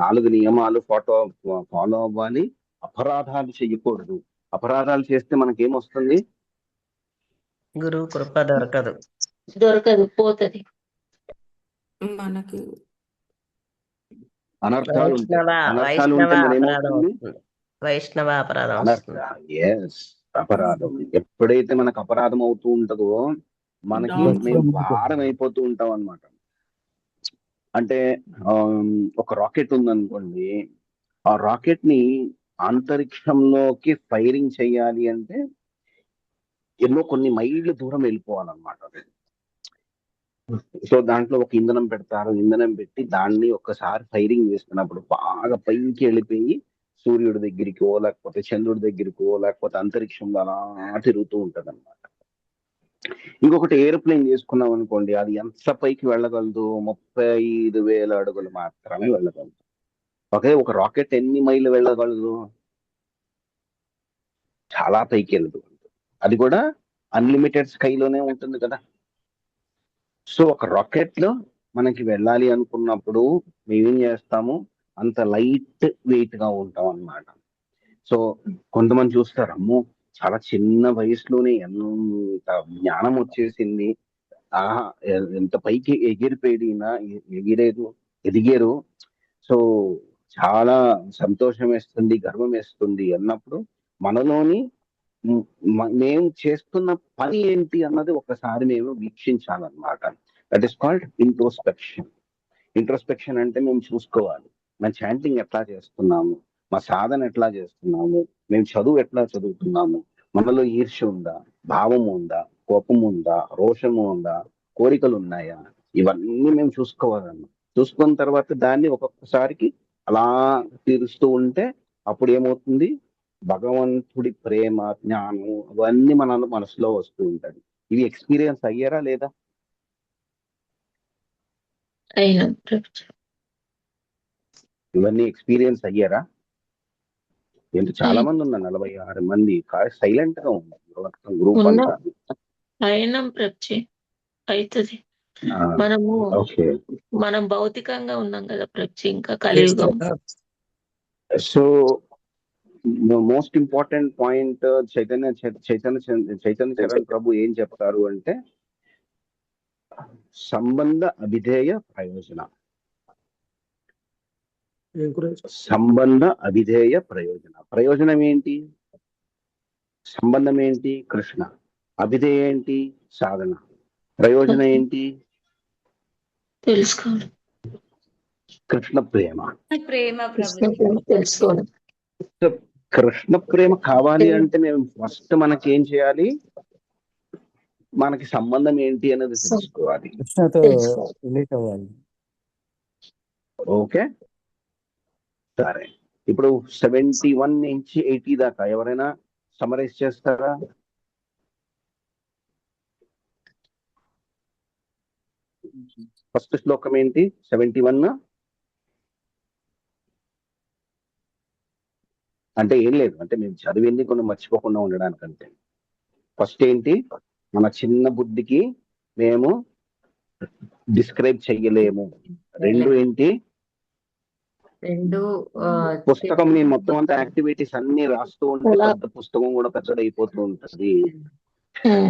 4 నియమాలు ఫాలో అవ్వాలి, అపరాధాలు చెయ్యకూడదు. అపరాధాలు చేస్తే మనకేమొస్తుంది? గురువు కృప దొరకదు, పోతది. మనకి అనర్థాలు ఉంటాయి. అనర్థాలు వైష్ణవ ఉంటే మరి అపరాధం ఏమవుతుంది? వస్తుంది, వైష్ణవ అపరాధం వస్తుంది. అపరాధం. ఎప్పుడైతే మనకు అపరాధం అవుతూ ఉంటుందో మనకి మేము భారం అయిపోతూ ఉంటాం అన్నమాట. అంటే ఒక రాకెట్ ఉందనుకోండి, ఆ రాకెట్ ని అంతరిక్షంలోకి ఫైరింగ్ చేయాలి అంటే కొన్ని మైళ్ళ దూరం వెళ్ళిపోవాలన్నమాట. సో దాంట్లో ఒక ఇంధనం పెడతారు, ఇంధనం పెట్టి దాన్ని ఒక్కసారి ఫైరింగ్ చేస్తున్నప్పుడు బాగా పైకి వెళ్ళిపోయి సూర్యుడి దగ్గరికో లేకపోతే చంద్రుడి దగ్గరికో లేకపోతే అంతరిక్షంలో అలా తిరుగుతూ ఉంటది అనమాట. ఇంకొకటి ఏరోప్లేన్ చేసుకున్నాం అనుకోండి, అది ఎంత పైకి వెళ్ళగలదు? 35,000 అడుగులు మాత్రమే వెళ్ళగలదు. ఓకే, ఒక రాకెట్ ఎన్ని మైళ్ళు వెళ్ళగలదు? చాలా పైకి వెళ్ళదు. అది కూడా అన్లిమిటెడ్ స్కైలోనే ఉంటుంది కదా. సో ఒక రాకెట్ లో మనకి వెళ్ళాలి అనుకున్నప్పుడు మేమేం చేస్తాము? అంత లైట్ వెయిట్ గా ఉంటాం అన్నమాట. సో కొంతమంది చూస్తారు, అమ్మో చాలా చిన్న వయసులోనే ఎంత జ్ఞానం వచ్చేసింది, ఎంత పైకి ఎదిగారు. సో చాలా సంతోషం వేస్తుంది, గర్వం వేస్తుంది అన్నప్పుడు మనలోని మేము చేస్తున్న పని ఏంటి అన్నది ఒకసారి మేము వీక్షించాలన్నమాట. That is called introspection. Introspection అంటే మేము చూసుకోవాలి, మన చాంటింగ్ ఎట్లా చేస్తున్నాము, మా సాధన ఎట్లా చేస్తున్నాము, మేము చదువు ఎట్లా చదువుతున్నాము, మనలో ఈర్ష్య ఉందా, భావం ఉందా, కోపం ఉందా, రోషము ఉందా, కోరికలు ఉన్నాయా, ఇవన్నీ మేము చూసుకోవాలన్న. చూసుకున్న తర్వాత దాన్ని ఒక్కొక్కసారికి అలా తీరుస్తూ ఉంటే అప్పుడు ఏమవుతుంది? భగవంతుడి ప్రేమ, జ్ఞానం అవన్నీ మన మనసులో వస్తూ ఉంటది. ఇవి ఎక్స్పీరియన్స్ అయ్యారా లేదా? ఇవన్నీ ఎక్స్పీరియన్స్ అయ్యారా? ఏంటి చాలా మంది ఉన్నారు, 46 మంది సైలెంట్ గా ఉన్నారు మొత్తం గ్రూప్ అంతా. అయినం అవుతుంది. మనము ఓకే. మనం భౌతికంగా ఉన్నాం కదా ప్రభుజీ, ఇంకా కలియుగం. So most important point Chaitanya Charan Prabhu ఏం చెప్తారు అంటే సంబంధ అభిధేయ ప్రయోజన. సంబంధ అభిధేయ ప్రయోజన. ప్రయోజనం ఏంటి? సంబంధం ఏంటి? కృష్ణ. అభిధేయ ఏంటి? సాధన. ప్రయోజనం ఏంటి? తెలుసుకోవడం. కృష్ణ ప్రేమ. తెలుసుకోవడం. కృష్ణ ప్రేమ కావాలి అంటే మేము ఫస్ట్ మనకి ఏం చేయాలి? మనకి సంబంధం ఏంటి అనేది తెలుసుకోవాలి. ఓకే, సరే. ఇప్పుడు 71 నుంచి 80 దాకా ఎవరైనా సమరైజ్ చేస్తారా? ఫస్ట్ శ్లోకం ఏంటి? 71 అంటే ఏం లేదు, అంటే మేము చదివింది కొన్ని మర్చిపోకుండా ఉండడానికంటే. ఫస్ట్ ఏంటి? మన చిన్న బుద్ధికి మేము డిస్క్రైబ్ చెయ్యలేము. రెండు ఏంటి? పుస్తకం నేను మొత్తం అంతా యాక్టివిటీస్ అన్ని రాస్తూ ఉంటే పెద్ద పుస్తకం కూడా పెద్దదైపోతూ ఉంటది.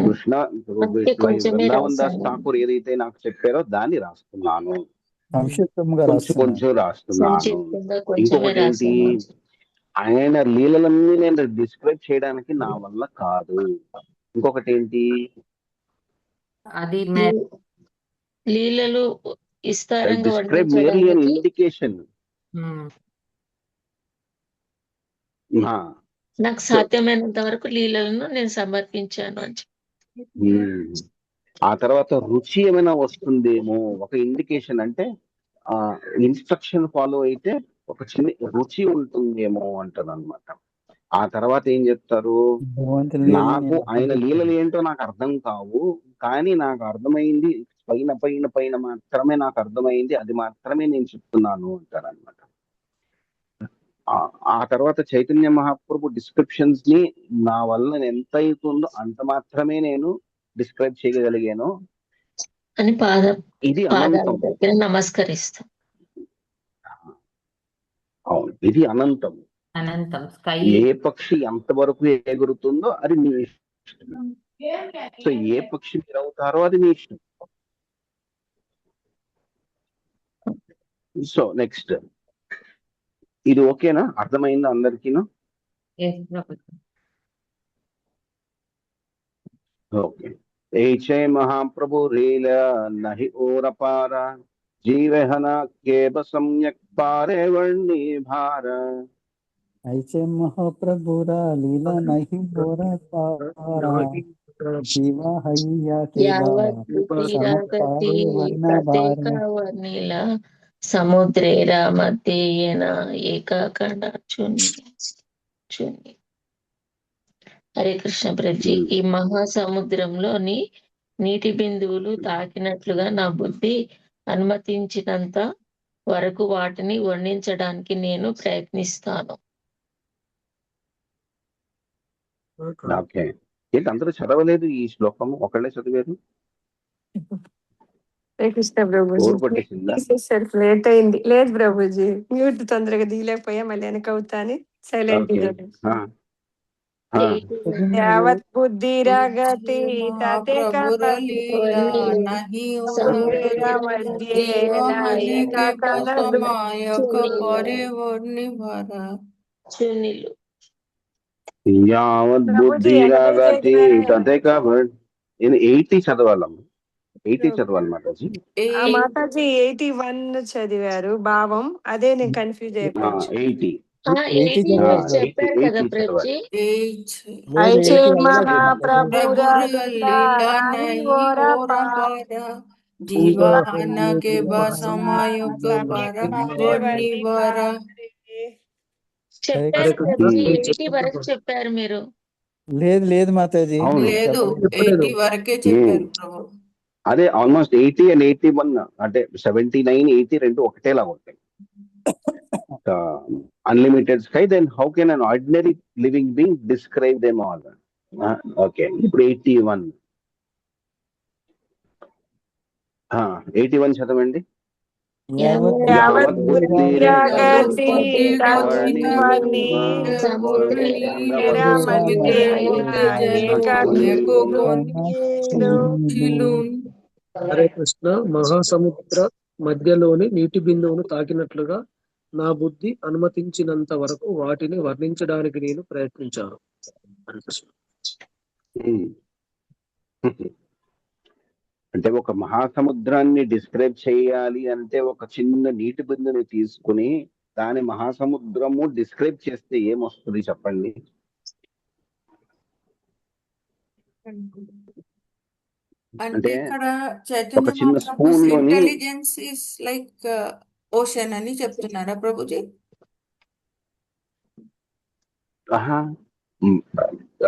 కృష్ణ బృందావన్ దాస్ ఠాకూర్ ఏదైతే నాకు చెప్పారో దాన్ని రాస్తున్నాను, కొంచెం రాస్తున్నాను. ఇంకొకటి ఏంటి? ఆయన లీలలన్నీ నేను డిస్క్రైబ్ చేయడానికి నా వల్ల కాదు. ఇంకొకటి ఏంటి? అది లీలలు విస్తారంగా డిస్క్రైబ్ merely an indication. నాకు సాధ్యమైనంత వరకు లీలలను నేను సమర్పించాను అని చెప్పి. ఆ తర్వాత రుచి ఏమైనా వస్తుందేమో ఒక ఇండికేషన్, అంటే ఇన్స్ట్రక్షన్ ఫాలో అయితే ఒక చిన్న రుచి ఉంటుందేమో అంటారు అనమాట. ఆ తర్వాత ఏం చెప్తారు? నాకు ఆయన లీలలు ఏంటో నాకు అర్థం కావు, కానీ నాకు అర్థమైంది పైన పైన పైన మాత్రమే నాకు అర్థమైంది, అది మాత్రమే నేను చెప్తున్నాను అంటారు అనమాట. ఆ తర్వాత చైతన్య మహాప్రభు డిస్క్రిప్షన్స్ ని నా వల్ల ఎంత అవుతుందో అంత మాత్రమే నేను డిస్క్రైబ్ చేయగలిగాను అని ఇది అనంతం. నమస్కరిస్తాం. అవును, ఇది అనంతం. ఏ పక్షి ఎంతవరకు ఎగురుతుందో అది మీ ఇష్టం. సో ఏ పక్షి మీరు అవుతారో అది మీ ఇష్టం. సో నెక్స్ట్, ఇది ఓకేనా? అర్థమైందా అందరికీనా? ఓకే. ऐसे महाप्रभु रील नहीं और पारा जीवहन केब सम्यक पारे वर्णी भार. ऐसे महाप्रभु लीला नहीं और पारा जीवा हैया వర్ణిల సముద్రేర మధ్యేన ఏకాకండ చున్ని. హరే కృష్ణ ప్రభుజీ, ఈ మహాసముద్రంలోని నీటి బిందువులు తాకినట్లుగా నా బుద్ధి అనుమతించినంత వరకు వాటిని వర్ణించడానికి నేను ప్రయత్నిస్తాను. ఓకే, ఏంటి అందరూ చదవలేదు ఈ శ్లోకము? ఒకళ్ళే చదివారు? కృష్ణ ప్రభుజీ లేట్ అయింది. లేదు ప్రభుజీ, మ్యూట్ తొందరగా తీయలేకపోయా, మళ్ళీ వెనక అవుతా అని సైలెంట్. యావత్ బుద్ధిరగతి మహాప్రభుర లీలా నహి సమాయక పరివర్ణి భర. చున్నిలు యావత్ బుద్ధిరాగతి తదేక 80 చదవాలమ్మ. 80 చదవాలి మాతాజీ. మాతాజీ 81 చదివారు భావం, అదే నేను కన్ఫ్యూజ్ అయిపోయాను. 80 చెప్పారు కదా ప్రభుజీ. జీవాన కే బసమాయక పరివర్ణి భర. చెప్పారు ప్రభుజీ, 80 వరకు చెప్పారు మీరు. లేదు మాతాజీ, లేదు 80 వరకే చెప్పారు ప్రభు. అదే ఆల్మోస్ట్ 80 and 81, అంటే 79, 80 రెండు ఒకటేలాగా ఉంటాయి. Unlimited sky, then how can an ordinary living being describe them all? Okay, ఇప్పుడు 81. 81 చదవండి. యావత్ యావత్ బుద్ధిర్జగతి తత్వమని సముద్రమున ఏకత్వమును హరే కృష్ణ. మహాసముద్ర మధ్యలోని నీటి బిందువును తాకినట్లుగా నా బుద్ధి అనుమతించినంత వరకు వాటిని వర్ణించడానికి నేను ప్రయత్నించాను. హరే కృష్ణ. అంటే ఒక మహాసముద్రాన్ని డిస్క్రైబ్ చేయాలి అంటే ఒక చిన్న నీటి బిందుని తీసుకుని దాని మహాసముద్రము డిస్క్రైబ్ చేస్తే ఏమొస్తుంది చెప్పండి? అంటే ఇక్కడ ఒక చైతన్య చిన్న మహాప్రభు స్పూన్ లోని ఇంటెలిజెన్స్ ఇస్ లైక్ ఓషన్ అని చెప్తున్నారా ప్రభుజీ?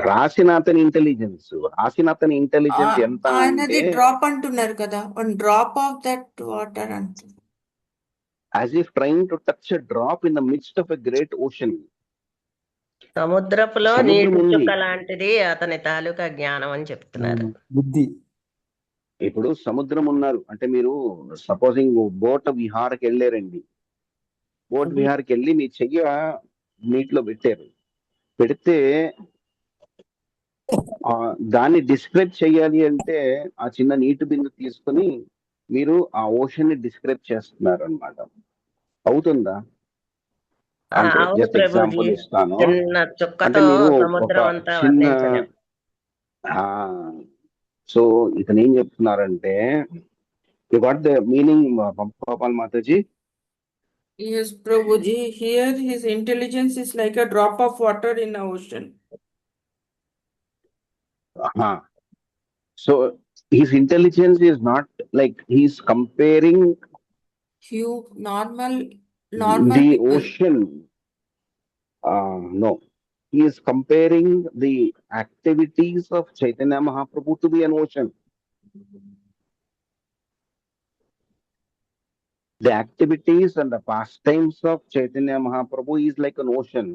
రాసిన అతని ఇంటెలిజెన్స్ ఎంత ఆయనది అంటే డ్రాప్ అంటున్నారు కదా, one drop of that water అంటున్నారు. As if trying to touch a drop in the midst of a great ocean. సముద్రపులో సముద్రం నీటి ఉంది. చుక్క లాంటిది అతని తాలూకా జ్ఞానం అని చెప్తున్నారు. బుద్ధి. ఇప్పుడు సముద్రం ఉన్నారు అంటే మీరు సపోజింగ్ బోట్ విహారకి వెళ్ళారండి. బోట్ విహారకి వెళ్ళి మీ చెయ్య నీటిలో పెట్టారు. పెడితే దాన్ని డిస్క్రైబ్ చేయాలి అంటే ఆ చిన్న నీటి బిందు తీసుకుని మీరు ఆ ఓషన్ ని డిస్క్రైబ్ చేస్తున్నారు అన్నమాట. అవుతుందా? అంటే అవును జస్ట్ ప్రభుజీ, ఎగ్జాంపుల్ ఇస్తాను. చిన్న అంటే చుక్కతో మీరు ఒక సముద్రం అంతా చిన్న వర్ణించలేం. సో ఇతను ఏం చెప్తున్నారంటే, you got the meaning Gopal Mataji? Yes, Prabhuji. Here his intelligence is like a drop of water in the ocean. So his intelligence is not like he's comparing Normal the people. ocean. No, he is comparing the activities of Chaitanya Mahaprabhu to be an ocean. The activities and the pastimes of Chaitanya Mahaprabhu is like an ocean,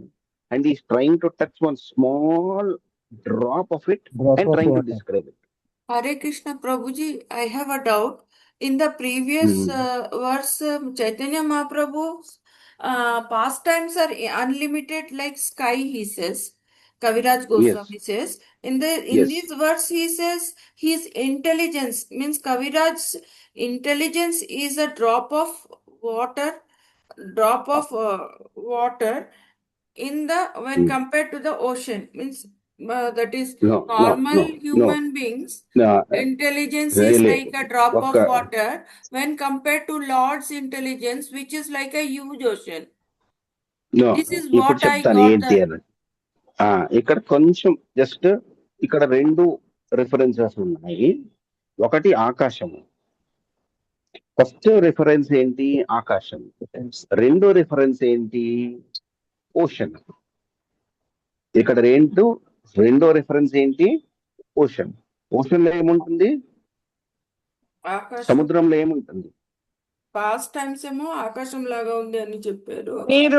and he's trying to touch one small drop of it and trying to describe it. Hare Krishna Prabhuji, I have a doubt. In the previous verse, Chaitanya Mahaprabhu's pastimes are unlimited like sky, he says. Kaviraj Goswami says. In this verse, he says his intelligence means Kaviraj's intelligence is a drop of water in the when compared to the ocean means that is normal human beings. Intelligence is like a drop of water when compared to Lord's intelligence, which is like a huge ocean. This is what I got. ఇక్కడ కొంచెం just ఇక్కడ 2 references ఉన్నాయి. ఒకటి ఆకాశము. First reference ఏంటి? ఆకాశం. రెండో reference ఏంటి? ఓషన్. ఇక్కడ రెండో రిఫరెన్స్ ఏంటి? ఓషన్. ఓషన్ లో ఏముంటుంది? సముద్రంలో ఏముంటుంది? పాస్ట్ టైమ్స్ ఏమో ఆకాశం లాగా ఉంది అని చెప్పారు. నీరు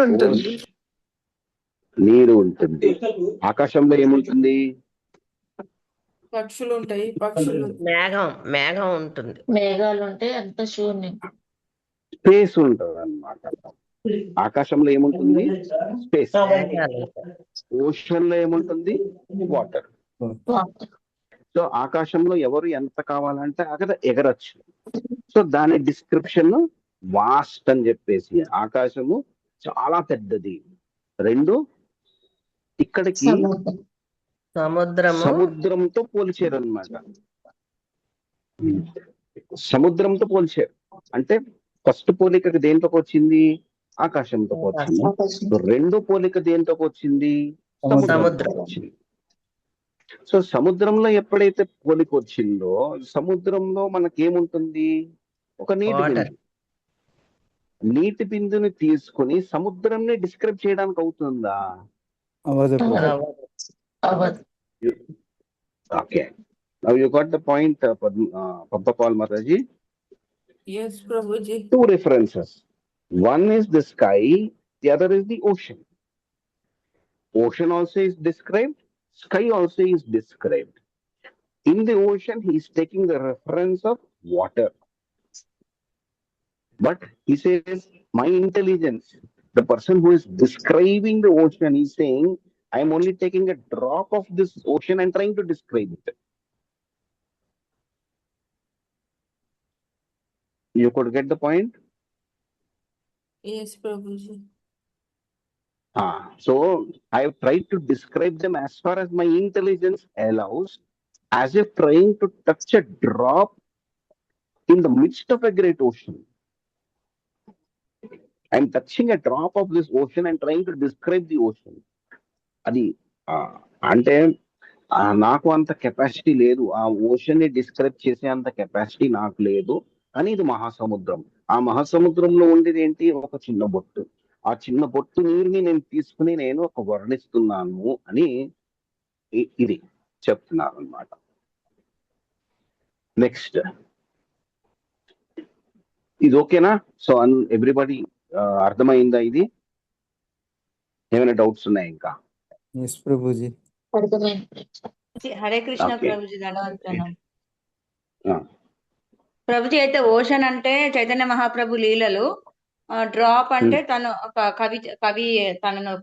ఉంటుంది. ఆకాశంలో ఏముంటుంది? పక్షులు ఉంటాయి. పక్షులు మేఘం ఉంటుంది. మేఘాలు ఉంటాయి. అంత శూన్యం. స్పేస్ ఉంటుంది అన్నమాట. ఆకాశంలో ఏముంటుంది? స్పేస్. ఓషన్ లో ఏముంటుంది? వాటర్. సో ఆకాశంలో ఎవరు ఎంత కావాలంటే అక్కడ ఎగరచ్చు. సో దాని డిస్క్రిప్షన్ వాస్ట్ అని చెప్పేసి, ఆకాశము చాలా పెద్దది. 2 ఇక్కడికి సముద్రంతో పోల్చారు అన్నమాట. సముద్రంతో పోల్చారు అంటే ఫస్ట్ పోలిక దేంట్లోకి వచ్చింది? ఆకాశంతో వచ్చింది. 2 పోలిక దేంట్లోకి వచ్చింది? సముద్రం వచ్చింది. సో సముద్రంలో ఎప్పుడైతే పోలిక వచ్చిందో సముద్రంలో మనకేముంటుంది? ఒక నీటి బిందుని తీసుకుని సముద్రంని డిస్క్రైబ్ చేయడానికి అవుతుందా? Okay, now you got the point Pampapal Mataji? Yes, Prabhuji. 2 references. One is the sky, the other is the ocean. Ocean also is described, sky also is described. In the ocean, he is taking the reference of water. But he says, my intelligence, the person who is describing the ocean, is saying, I am only taking a drop of this ocean and trying to describe it. You could get the point? Yes, Prabhuji. So I have tried to describe them as far as my intelligence allows, as if trying to touch a drop in the midst of a great ocean. I'm touching a drop of this ocean and trying to describe the ocean. అది అంటే నాకు అంత capacity లేదు, ఆ ocean ని describe చేసే అంత capacity నాకు లేదు. కానీ ఇది మహాసముద్రం. ఆ మహాసముద్రంలో ఉండేది ఏంటి? ఒక చిన్న బొట్టు. ఆ చిన్న బొట్టు నీరుని నేను తీసుకుని నేను ఒక వర్ణిస్తున్నాను అని ఇది చెప్తున్నారు అన్నమాట. నెక్స్ట్, ఇది ఓకేనా? సో ఎవ్రీబడి అర్థమైందా? ఇది ఏమైనా డౌట్స్ ఉన్నాయి ఇంకా? ఎస్ ప్రభుజీ. హరే కృష్ణ Okay. ప్రభుజీ, ధన్యవాదాలు ప్రణామం. ఆ, ప్రభుజీ, అయితే ఓషన్ అంటే చైతన్య మహాప్రభు లీలలు, డ్రాప్ అంటే తను ఒక కవి తనను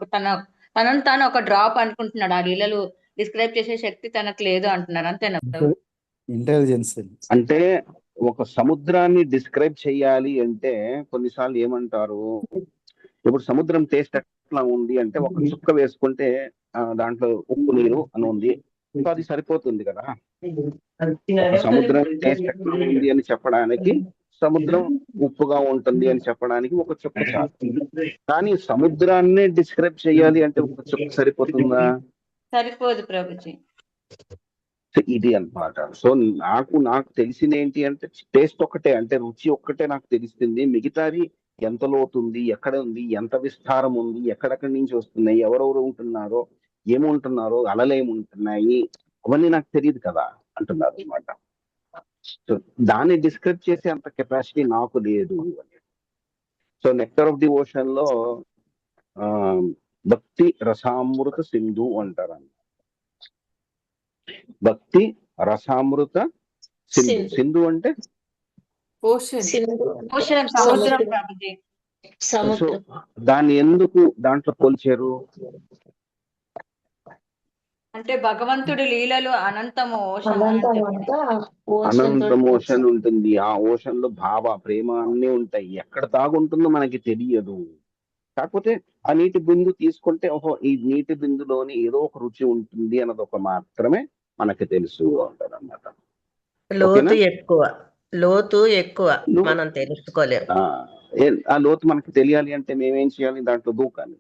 తాను ఒక డ్రాప్ అనుకుంటున్నాడు. ఆ లీలలు డిస్క్రైబ్ చేసే శక్తి తనకు లేదు అంటున్నారు, అంతేనా ప్రభు? ఇంటెలిజెన్స్. అంటే ఒక సముద్రాన్ని డిస్క్రైబ్ చేయాలి అంటే కొన్నిసార్లు ఏమంటారు, ఇప్పుడు సముద్రం టేస్ట్ ఎట్లా ఉంది అంటే ఒక చుక్క వేసుకుంటే దాంట్లో ఉప్పు నీరు అని ఉంది, సో అది సరిపోతుంది కదా. ఒక సముద్రం టేస్ట్ ఎట్లా ఉంది అని చెప్పడానికి, సముద్రం ఉప్పుగా ఉంటుంది అని చెప్పడానికి ఒక చుక్క చాలు. కానీ సముద్రాన్ని డిస్క్రైబ్ చేయాలి అంటే ఒక చుక్క సరిపోతుందా? సరిపోదు ప్రభుజీ. సో ఇది అన్నమాట. సో నాకు తెలిసింది ఏంటి అంటే టేస్ట్ ఒక్కటే, అంటే రుచి ఒక్కటే నాకు తెలుస్తుంది. మిగతాది ఎంత లోతుంది, ఎక్కడ ఉంది, ఎంత విస్తారం ఉంది, ఎక్కడెక్కడి నుంచి వస్తున్నాయి, ఎవరెవరు ఉంటున్నారో, ఏముంటున్నారో, అలలు ఏముంటున్నాయి, అవన్నీ నాకు తెలియదు కదా అంటున్నారు అనమాట. సో దాన్ని డిస్క్రైబ్ చేసే అంత కెపాసిటీ నాకు లేదు అని. So nectar of the ocean లో భక్తి రసామృత సింధు అంటారు. భక్తి రసామృత సింధు. సింధు అంటే సముద్రం ప్రభుజీ. సో దాన్ని ఎందుకు దాంట్లో పోల్చారు అంటే భగవంతుడి లీలలు అనంతము ఓషన్ అనంతం ఓషన్ ఉంటుంది. ఆ ఓషన్ లో భావ ప్రేమ అన్ని ఉంటాయి. ఎక్కడ తాగుంటుందో మనకి తెలియదు. కాకపోతే ఆ నీటి బిందు తీసుకుంటే ఓహో ఈ నీటి బిందులోని ఏదో ఒక రుచి ఉంటుంది అన్నది ఒక మాత్రమే మనకి తెలుసు అంటారు అన్నమాట. లోతు ఎక్కువ మనం తెలుసుకోలేము. ఆ లోతు మనకి తెలియాలి అంటే మేమేం చేయాలి? దాంట్లో దూకాలి.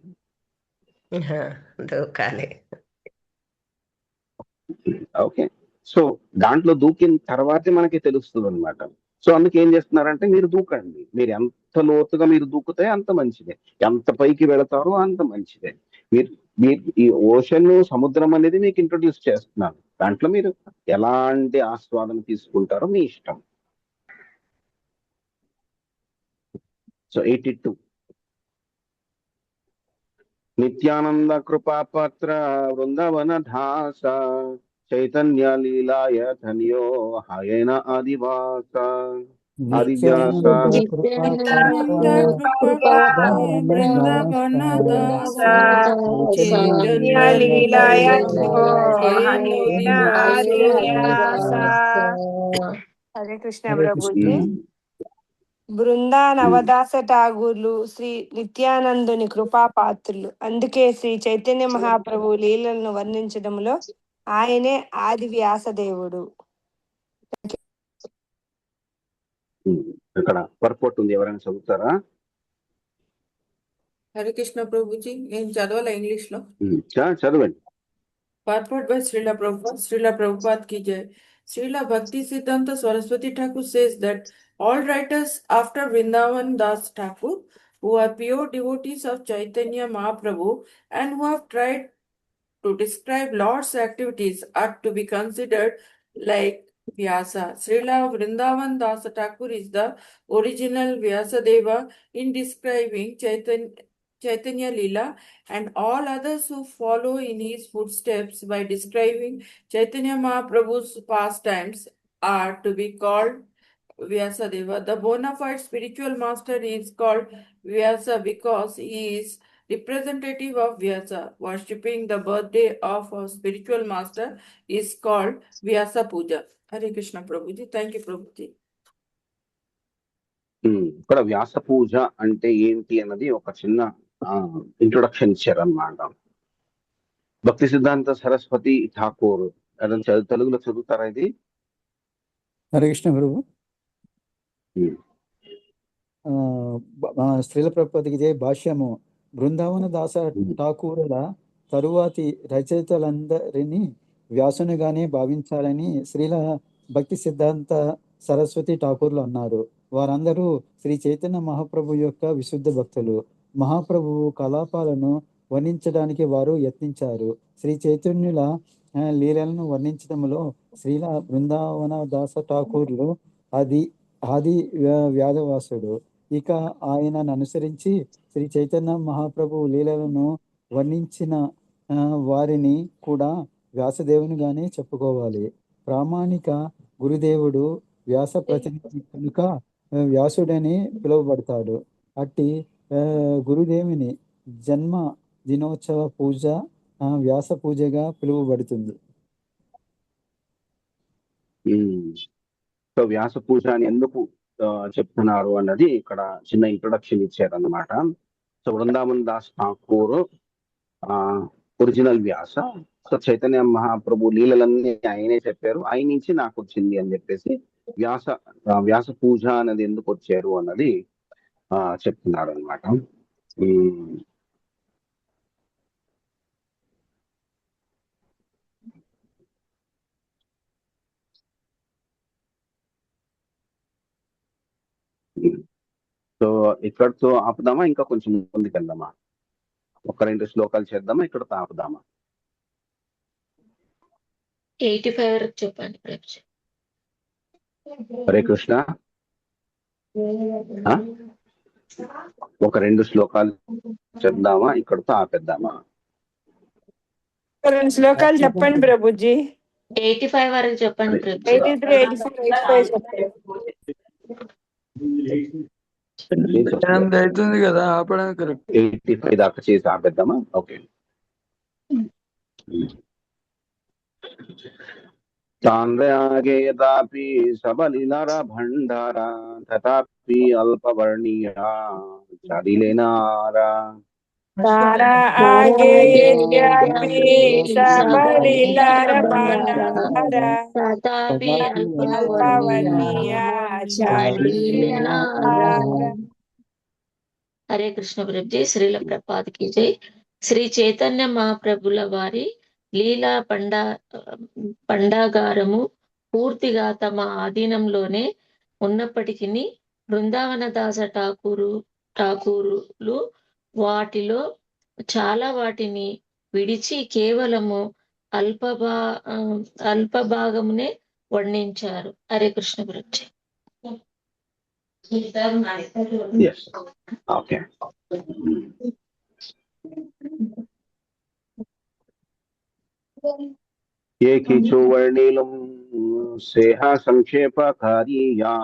ఓకే, సో దాంట్లో దూకిన తర్వాతే మనకి తెలుస్తుంది అనమాట. సో అందుకే ఏం చేస్తున్నారంటే మీరు దూకండి. మీరు ఎంత లోతుగా మీరు దూకుతే అంత మంచిదే, ఎంత పైకి వెళతారో అంత మంచిదే. మీరు ఈ ఓషన్ సముద్రం అనేది మీకు ఇంట్రొడ్యూస్ చేస్తున్నాను. దాంట్లో మీరు ఎలాంటి ఆస్వాదన తీసుకుంటారో మీ ఇష్టం. సో 82 నిత్యానంద కృపాపత్ర వృందావన ధాస చైతన్య లీలాయ ధన్యో హయన ఆదివాస ఆదివ్యాస హరే కృష్ణ ప్రభుజీ. బృందా నవదాస ఠాగూర్లు శ్రీ నిత్యానందుని కృపాపాత్రులు. అందుకే శ్రీ చైతన్య మహాప్రభు లీలలను వర్ణించడంలో ఆయనే ఆది వ్యాసదేవుడు. ఇక్కడ పర్పోర్ట్ ఉంది, ఎవరైనా చదువుతారా? హరే కృష్ణ ప్రభుజీ, నేను చదవాలా ఇంగ్లీష్ లో? చదవండి. Purport by Srila Prabhupada. Srila Prabhupada ki jai. Srila Bhakti Siddhanta Saraswati Thakur says that all writers after Vrindavan Das Thakur, who are pure devotees of Chaitanya Mahaprabhu and who have tried to describe Lord's activities, are to be considered like Vyasa. Srila Vrindavan Das Thakur is the original Vyasadeva in describing Chaitanya Leela, and all others who follow in his footsteps by describing Chaitanya Mahaprabhu's pastimes are to be called Vyasadeva. The bona fide spiritual master is called Vyasa because he is representative of Vyasa. Worshipping the birthday of a spiritual master is called Vyasa Puja. Hare Krishna Prabhuji. Thank you Prabhuji. ఇక్కడ వ్యాస పూజ అంటే ఏంటి అన్నది ఒక చిన్న introduction ఇచ్చారన్నమాట. భక్తి సిద్ధాంత సరస్వతి ఠాకూర్ తెలుగులో చదువుతారా ఇది? హరే కృష్ణ ప్రభు. శ్రీల ప్రభుపాదికి జయ. భాష్యము. బృందావన దాస ఠాకూరుల తరువాతి రచయితలందరినీ వ్యాసునిగానే భావించాలని శ్రీల భక్తి సిద్ధాంత సరస్వతి ఠాకూర్లు అన్నారు. వారందరూ శ్రీ చైతన్య మహాప్రభు యొక్క విశుద్ధ భక్తులు. మహాప్రభువు కలాపాలను వర్ణించడానికి వారు యత్నించారు. శ్రీ చైతన్యుల లీలలను వర్ణించడంలో శ్రీల బృందావన దాస ఠాకూర్లు ఆది వ్యాధవాసుడు. ఇక ఆయనను అనుసరించి శ్రీ చైతన్య మహాప్రభు లీలలను వర్ణించిన వారిని కూడా వ్యాసదేవునిగానే చెప్పుకోవాలి. ప్రామాణిక గురుదేవుడు వ్యాస ప్రతినిధి కనుక వ్యాసుడని పిలువబడతాడు. అట్టి గురుదేవుని జన్మ దినోత్సవ పూజ వ్యాస పూజగా పిలువబడుతుంది. సో వ్యాస పూజ అని ఎందుకు చెప్తున్నారు అన్నది ఇక్కడ చిన్న ఇంట్రొడక్షన్ ఇచ్చారన్నమాట. So Vrindavan Das Thakur original Vyasa. So Chaitanya Mahaprabhu లీలలన్నీ ఆయనే చెప్పారు, ఆయన నుంచి నాకు వచ్చింది అని చెప్పేసి వ్యాస పూజ అనేది ఎందుకు వచ్చారు అన్నది చెప్తున్నారు అనమాట. సో ఇక్కడతో ఆపుదామా, ఇంకా కొంచెం ముందుకు వెళ్దామా? ఒక 2 శ్లోకాలు చేద్దామా, ఇక్కడతో ఆపుదామా? 85 వరకు చెప్పండి ప్రభుజీ. హరే కృష్ణ. ఒక 2 శ్లోకాలు చెప్దామా, ఇక్కడతో ఆపేద్దామా? 2 శ్లోకాలు చెప్పండి ప్రభుజీ. 85 వరకు చెప్పండి ప్రభుజీ. 83, 84, 85 అవుతుంది కదా ఆపడానికి. 85 దాకా చేసి ఆపేద్దామా? ఓకే. చాంద్రయాగే యదాపి సబలినర భండార తథాపి అల్పవర్ణీయ చదిలేనారా. तारा आगे यद्यपि सबलिलर भंडारा तथापि अल्पवर्णीय चाडिलेनारा. హరే కృష్ణ ప్రభుజీ. శ్రీల ప్రభుపాద కీ జై. శ్రీ చైతన్య మహాప్రభుల వారి లీలా పండాగారము పూర్తిగా తమ ఆధీనంలోనే ఉన్నప్పటికీ బృందావన దాస ఠాకూరులు వాటిలో చాలా వాటిని విడిచి కేవలము అల్పభాగమునే వర్ణించారు. హరే కృష్ణ ప్రభుజీ. ఓకే. ఏ కిచు వర్ణిలం సేహ సంక్షేపకారియా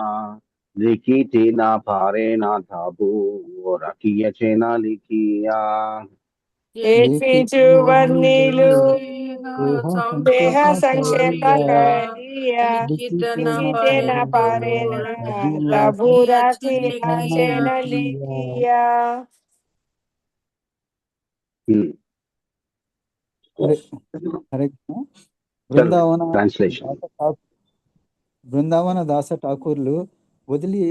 लिखी ना पारे ना थाबू रखिया चेना लिखिया. వర్ణీలు దేహ సంక్షేపకారియా లిఖితేన పారేణ తబురఖియాచేన లిఖియా. బృందావన దాస ఠాకూర్లు వదిలి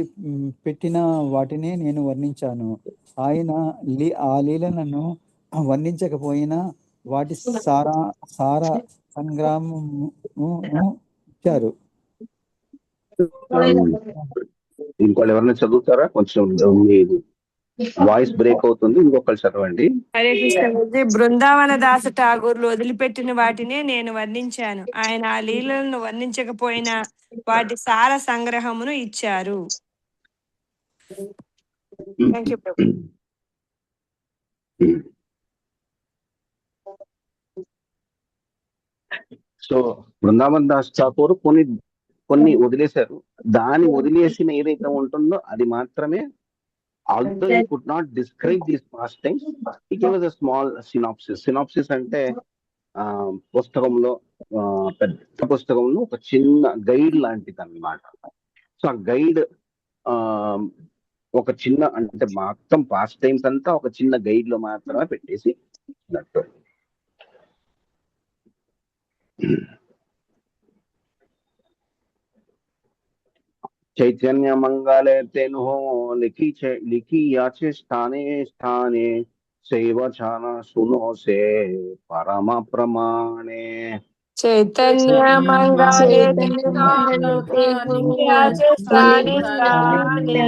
పెట్టిన వాటినే నేను వర్ణించాను. ఆయన ఆ లీలలను వర్ణించకపోయినా వాటి సార సంగ్రామము ఇచ్చారు. ఇంకోళ్ళు ఎవరైనా చదువుతారా? కొంచెం వాయిస్ బ్రేక్ అవుతుంది, ఇంకొకళ్ళు చదవండి. హరే కృష్ణ. బృందావన దాస ఠాగూర్లు వదిలిపెట్టిన వాటినే నేను వర్ణించాను. ఆయన ఆ లీలలను వర్ణించకపోయినా వాటి సార సంగ్రహమును ఇచ్చారు. Thank you Prabhu. So Vrindavan Das Thakur కొన్ని వదిలేశారు. దాన్ని వదిలేసిన ఏదైతే ఉంటుందో అది మాత్రమే, although you could not describe these past times, it was a small synopsis. Synopsis అంటే పుస్తకంలో పెద్ద పుస్తకంలో ఒక చిన్న గైడ్ లాంటిది అన్నమాట. సో ఆ గైడ్ ఒక చిన్న, అంటే మొత్తం పాస్ట్ టైమ్స్ అంతా ఒక చిన్న గైడ్ లో మాత్రమే పెట్టేసి ఉన్నట్టు. चैतन्य मंगले तेनुहो लिखी याचे स्थाने स्थाने सेवचन सुनो से परम प्रमाणे। चैतन्य मंगले स्थाने स्थाने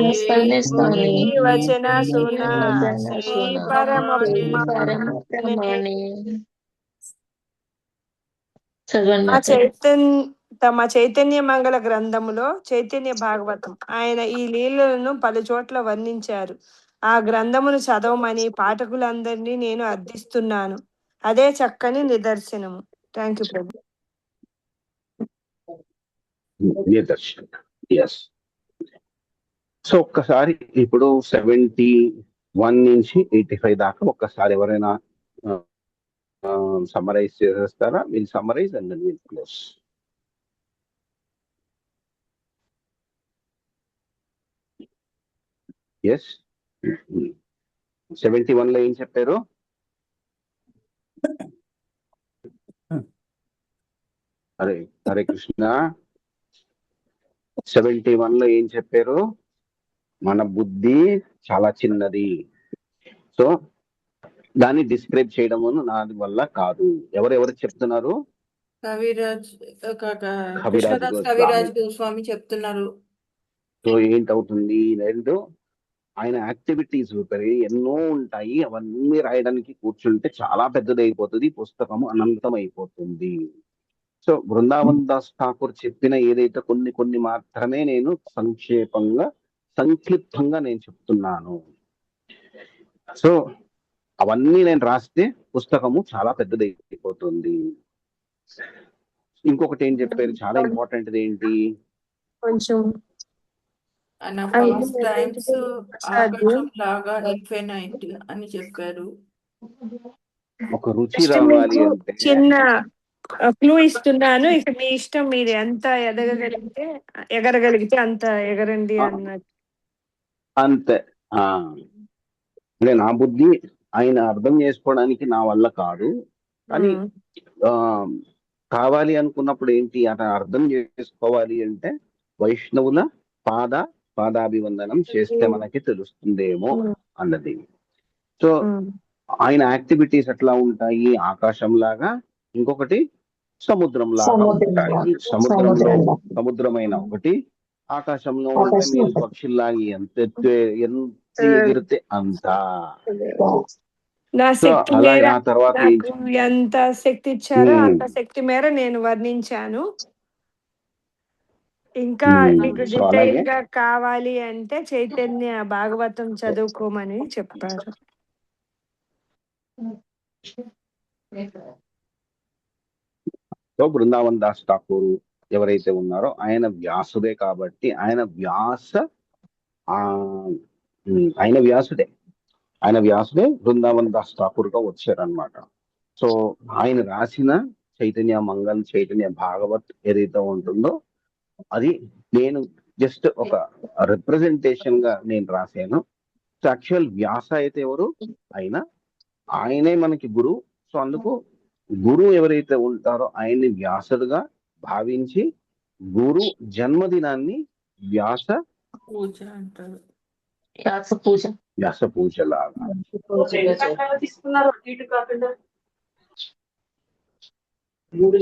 वचन सुना से परम प्रमाणे। తమ చైతన్య మంగళ గ్రంథములో చైతన్య భాగవతం ఆయన ఈ లీలలను పలు చోట్ల వర్ణించారు. ఆ గ్రంథమును చదవమని పాఠకులందరినీ నేను అర్థిస్తున్నాను. అదే చక్కని నిదర్శనము. థ్యాంక్ యూ ప్రభు. నిదర్శనం, ఎస్. సో ఒక్కసారి ఇప్పుడు 71 నుంచి 85 దాకా ఒక్కసారి ఎవరైనా సమ్మరైజ్ చేసేస్తారా? Will summarize and then will close. Yes, 71 లో ఏం చెప్పారు? హరే హరే కృష్ణ. 71 లో ఏం చెప్పారు? మన బుద్ధి చాలా చిన్నది, సో దాన్ని డిస్క్రైబ్ చేయడం నాది వల్ల కాదు. ఎవరెవరు చెప్తున్నారు? కృష్ణదాస్ కవిరాజ్ గోస్వామి చెప్తున్నారు. సో ఏంటవుతుంది? రెండు ఆయన యాక్టివిటీస్ ఎన్నో ఉంటాయి, అవన్నీ రాయడానికి కూర్చుంటే చాలా పెద్దదైపోతుంది, పుస్తకము అనంతం అయిపోతుంది. సో బృందావన్ దాస్ ఠాకూర్ చెప్పిన ఏదైతే కొన్ని మాత్రమే నేను సంక్షిప్తంగా నేను చెప్తున్నాను. సో అవన్నీ నేను రాస్తే పుస్తకము చాలా పెద్దదైపోతుంది. ఇంకొకటి ఏం చెప్పారు, చాలా ఇంపార్టెంట్ ఏంటి? కొంచెం ఆకాశం లాగా ఇన్ఫినైట్ అని చెప్పారు. ఒక రుచి రావాలి అంటే చిన్న క్లూ ఇస్తున్నాను, ఇక మీ ఇష్టం, మీరు ఎంత ఎగరగలిగితే అంత ఎగరండి అన్నట్టు. అంతే. నా బుద్ధి ఆయన అర్థం చేసుకోవడానికి నా వల్ల కాదు, కానీ కావాలి అనుకున్నప్పుడు ఏంటి, అతను అర్థం చేసుకోవాలి అంటే వైష్ణవుల పాదాభివందనం చేస్తే మనకి తెలుస్తుందేమో అన్నది. సో ఆయన యాక్టివిటీస్ ఎట్లా ఉంటాయి? ఆకాశం లాగా, ఇంకొకటి సముద్రం లాగా ఉంటాయి. సముద్రమైన ఒకటి, ఆకాశంలో ఉంటే మీరు పక్షుల్లాగి ఎంత ఎగిరితే అంత. నా శక్తి మేర, ఆ తర్వాత ఎంత శక్తి ఇచ్చారో అంత శక్తి మేర నేను వర్ణించాను. ఇంకా మీకు డీటెయిల్ గా కావాలి అంటే చైతన్య భాగవతం చదువుకోమని చెప్పారు. సో బృందావన్ దాస్ ఠాకూర్ ఎవరైతే ఉన్నారో ఆయన వ్యాసుడే, కాబట్టి ఆయన వ్యాసుడే బృందావన్ దాస్ ఠాకూర్ గా వచ్చారనమాట. సో ఆయన రాసిన చైతన్య మంగళ్, చైతన్య భాగవత్ ఏదైతే ఉంటుందో అది నేను జస్ట్ ఒక రిప్రజెంటేషన్ గా నేను రాశాను. సో యాక్చువల్ వ్యాస అయితే ఎవరు? ఆయనే మనకి గురువు. సో అందుకు గురువు ఎవరైతే ఉంటారో ఆయన్ని వ్యాసుడుగా భావించి గురు జన్మదినాన్ని వ్యాస పూజ అంటారు. వ్యాస పూజ లాగా.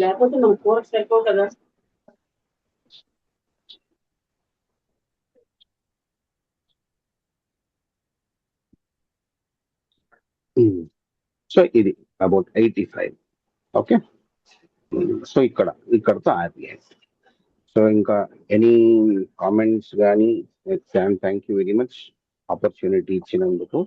లేకపోతే మన కూరకు సరిపోవు కదా. సో ఇది అబౌట్ 85. ఓకే, సో ఇక్కడతో ఆర్బీఐ. సో ఇంకా ఎనీ కామెంట్స్ కానీ? Thank you very much opportunity ఇచ్చినందుకు.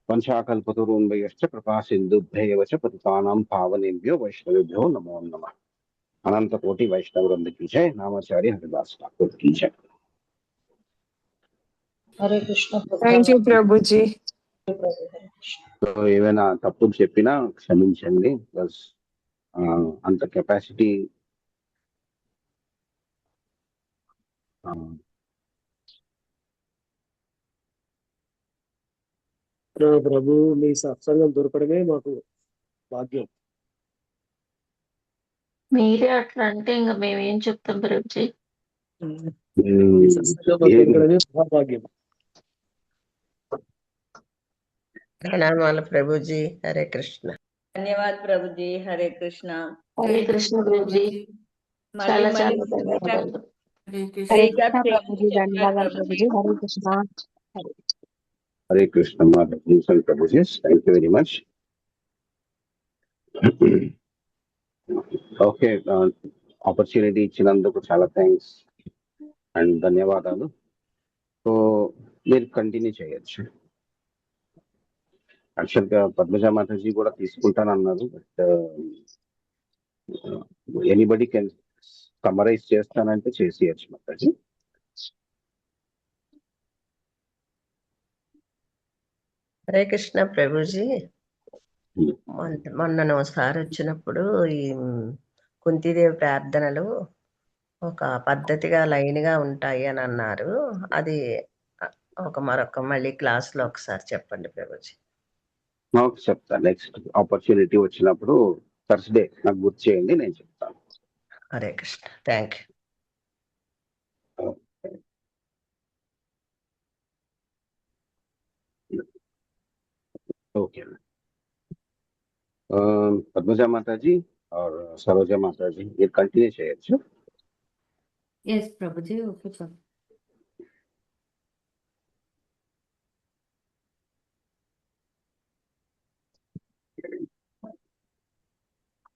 వంశాకల్పతరుభ్యశ్చ కృపా సింధుభ్యైవ చ పతితానాం పావనేభ్యో వైష్ణవేభ్యో నమో నమః. अनंत कोटि वैष्णव वृंद की जय। नामाचार्य हरिदास ठाकुर की जय। Hare Krishna thank you Prabhuji. So ఏమైనా తప్పులు చెప్పినా క్షమించండి. ప్లస్ అంత కెపాసిటీ ప్రభు మీ సత్సంగం దొరకడమే మాకు భాగ్యం. మీరే అట్లా అంటే ఇంకా మేమేం చెప్తాం ప్రభుజీ. మీ సత్సంగం మాకు దొరకడమే మహాభాగ్యం. ప్రణామాలు ప్రభుజీ. హరే కృష్ణ. ధన్యవాద్ ప్రభుజీ. హరే కృష్ణ. హరే కృష్ణ ప్రభుజీ. చాలా చాలా ధన్యవాదాలు. హరే కృష్ణ. హరే రీక్యాప్ కృష్ణ ప్రభుజీ. చెప్పారు ధన్యవాదాలు Prabhuji. Prabhuji. Hare Krishna. Hare Krishna Prabhu ji, thank you very much. Okay, opportunity ఇచ్చినందుకు చాలా థ్యాంక్స్ అండ్ ధన్యవాదాలు. సో మీరు కంటిన్యూ చేయొచ్చు. యాక్చువల్గా పద్మజ మాతాజీ కూడా తీసుకుంటానన్నారు, బట్ ఎనీబడి కెన్ సమరైజ్ చేస్తానంటే చేసేయచ్చు మాతాజీ. హరే కృష్ణ ప్రభుజీ. మొన్న ఒకసారి వచ్చినప్పుడు ఈ కుంతీదేవి ప్రార్థనలు ఒక పద్ధతిగా లైన్గా ఉంటాయి అని అన్నారు. అది మరొక మళ్ళీ క్లాస్లో ఒకసారి చెప్పండి ప్రభుజీ. చెప్తా, నెక్స్ట్ ఆపర్చునిటీ వచ్చినప్పుడు థర్స్డే నాకు గుర్తు చేయండి, నేను చెప్తాను. Hare Krishna. Thank you. Okay, Padmaja माता जी और सरोजा माता जी ये कंटिन्यू చేయొచ్చు. yes ప్రభుజీ. Okay sir.